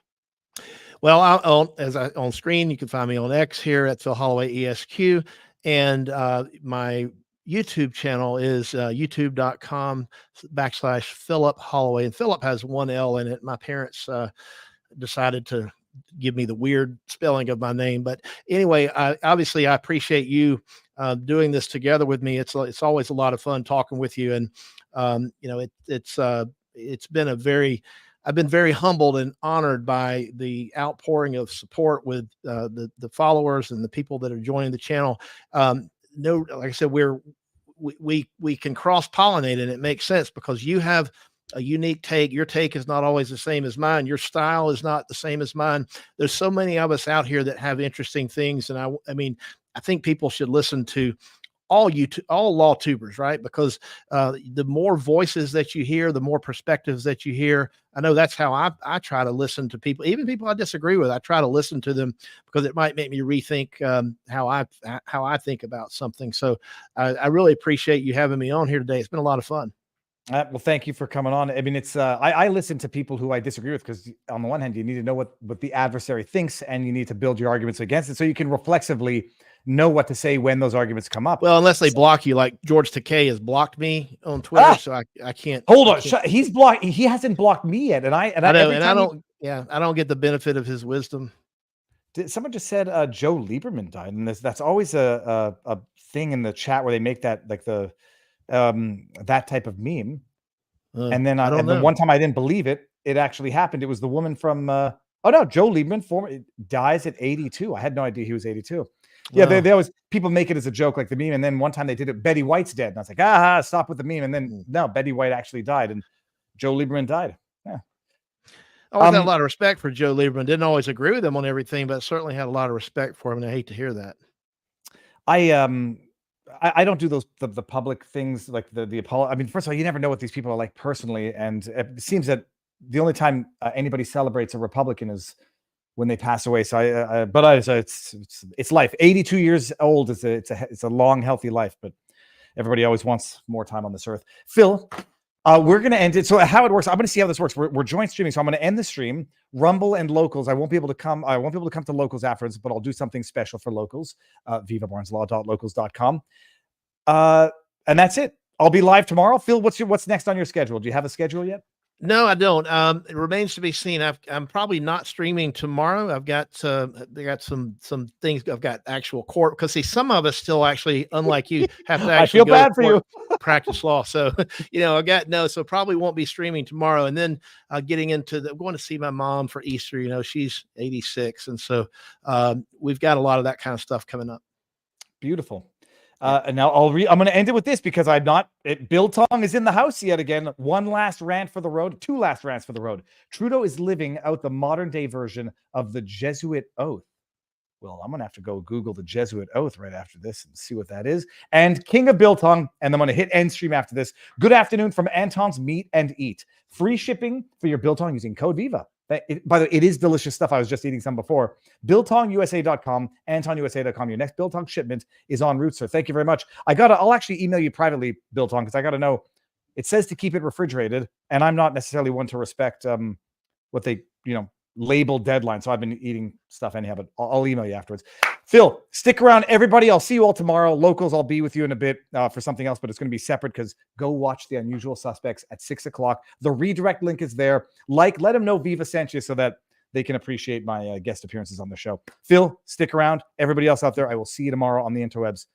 Speaker 7: Well, on screen, you can find me on X here at Phil Holloway ESQ, and my YouTube channel is youtube.com/Philip Holloway, and Philip has one L in it. My parents decided to give me the weird spelling of my name, but anyway, I appreciate you doing this together with me. It's always a lot of fun talking with you, and it's been I've been very humbled and honored by the outpouring of support with the followers and the people that are joining the channel. Like I said, we can cross-pollinate, and it makes sense because you have a unique take. Your take is not always the same as mine. Your style is not the same as mine. There's so many of us out here that have interesting things. And I think people should listen to all law tubers, right? Because the more voices that you hear, the more perspectives that you hear. I know that's how I try to listen to people, even people I disagree with. I try to listen to them because it might make me rethink how I think about something. So I really appreciate you having me on here today. It's been a lot of fun.
Speaker 2: Well, thank you for coming on. I mean, it's I listen to people who I disagree with because on the one hand, you need to know what the adversary thinks, and you need to build your arguments against it so you can reflexively know what to say when those arguments come up.
Speaker 7: Well, unless they block you, like George Takei has blocked me on Twitter, so I can't.
Speaker 2: Hold on, he's blocked. He hasn't blocked me yet, and I
Speaker 7: don't get the benefit of his wisdom.
Speaker 2: Someone just said Joe Lieberman died, and that's always a thing in the chat where they make that like the that type of meme. And then the one time I didn't believe it actually happened. It was the woman from Joe Lieberman dies at 82. I had no idea he was 82. Yeah, they always, people make it as a joke, like the meme. And then one time they did it, Betty White's dead. And I was like, stop with the meme. And then no, Betty White actually died, and Joe Lieberman died. Yeah.
Speaker 7: I always had a lot of respect for Joe Lieberman. Didn't always agree with him on everything, but certainly had a lot of respect for him. And I hate to hear that.
Speaker 2: I don't do the public things like the apology. I mean, first of all, you never know what these people are like personally, and it seems that the only time anybody celebrates a Republican is when they pass away. So it's life. 82 years old is it's a long, healthy life, but everybody always wants more time on this earth. Phil, we're going to end it. So how it works, I'm going to see how this works. We're joint streaming. So I'm going to end the stream. Rumble and locals. I won't be able to come to locals afterwards, but I'll do something special for locals. vivabarneslaw.locals.com. And that's it. I'll be live tomorrow. Phil, what's next on your schedule? Do you have a schedule yet?
Speaker 7: No, I don't. It remains to be seen. I'm probably not streaming tomorrow. I've got some things. I've got actual court because see, some of us still actually, unlike you, have to actually
Speaker 2: I feel
Speaker 7: go to
Speaker 2: bad for you.
Speaker 7: court, practice law. So I got no. So probably won't be streaming tomorrow. And then getting into I'm going to see my mom for Easter. She's 86, and so we've got a lot of that kind of stuff coming up.
Speaker 2: Beautiful. And now I'm going to end it with this because I'm not. Bill Tong is in the house yet again. One last rant for the road. Two last rants for the road. Trudeau is living out the modern day version of the Jesuit oath. Well, I'm going to have to go Google the Jesuit oath right after this and see what that is. And King of Biltong, and I'm going to hit end stream after this. Good afternoon from Anton's Meat and Eat. Free shipping for your Biltong using code VIVA. By the way, it is delicious stuff. I was just eating some before. BiltongUSA.com, AntonUSA.com. Your next Biltong shipment is en route, sir. Thank you very much. I'll actually email you privately, Biltong, because I got to know. It says to keep it refrigerated, and I'm not necessarily one to respect what they, label deadline. So I've been eating stuff anyhow, but I'll email you afterwards. Phil, stick around, everybody. I'll see you all tomorrow. Locals, I'll be with you in a bit for something else, but it's going to be separate because go watch The Unusual Suspects at 6 o'clock. The redirect link is there. Let them know Viva sent you so that they can appreciate my guest appearances on the show. Phil, stick around. Everybody else out there, I will see you tomorrow on the interwebs.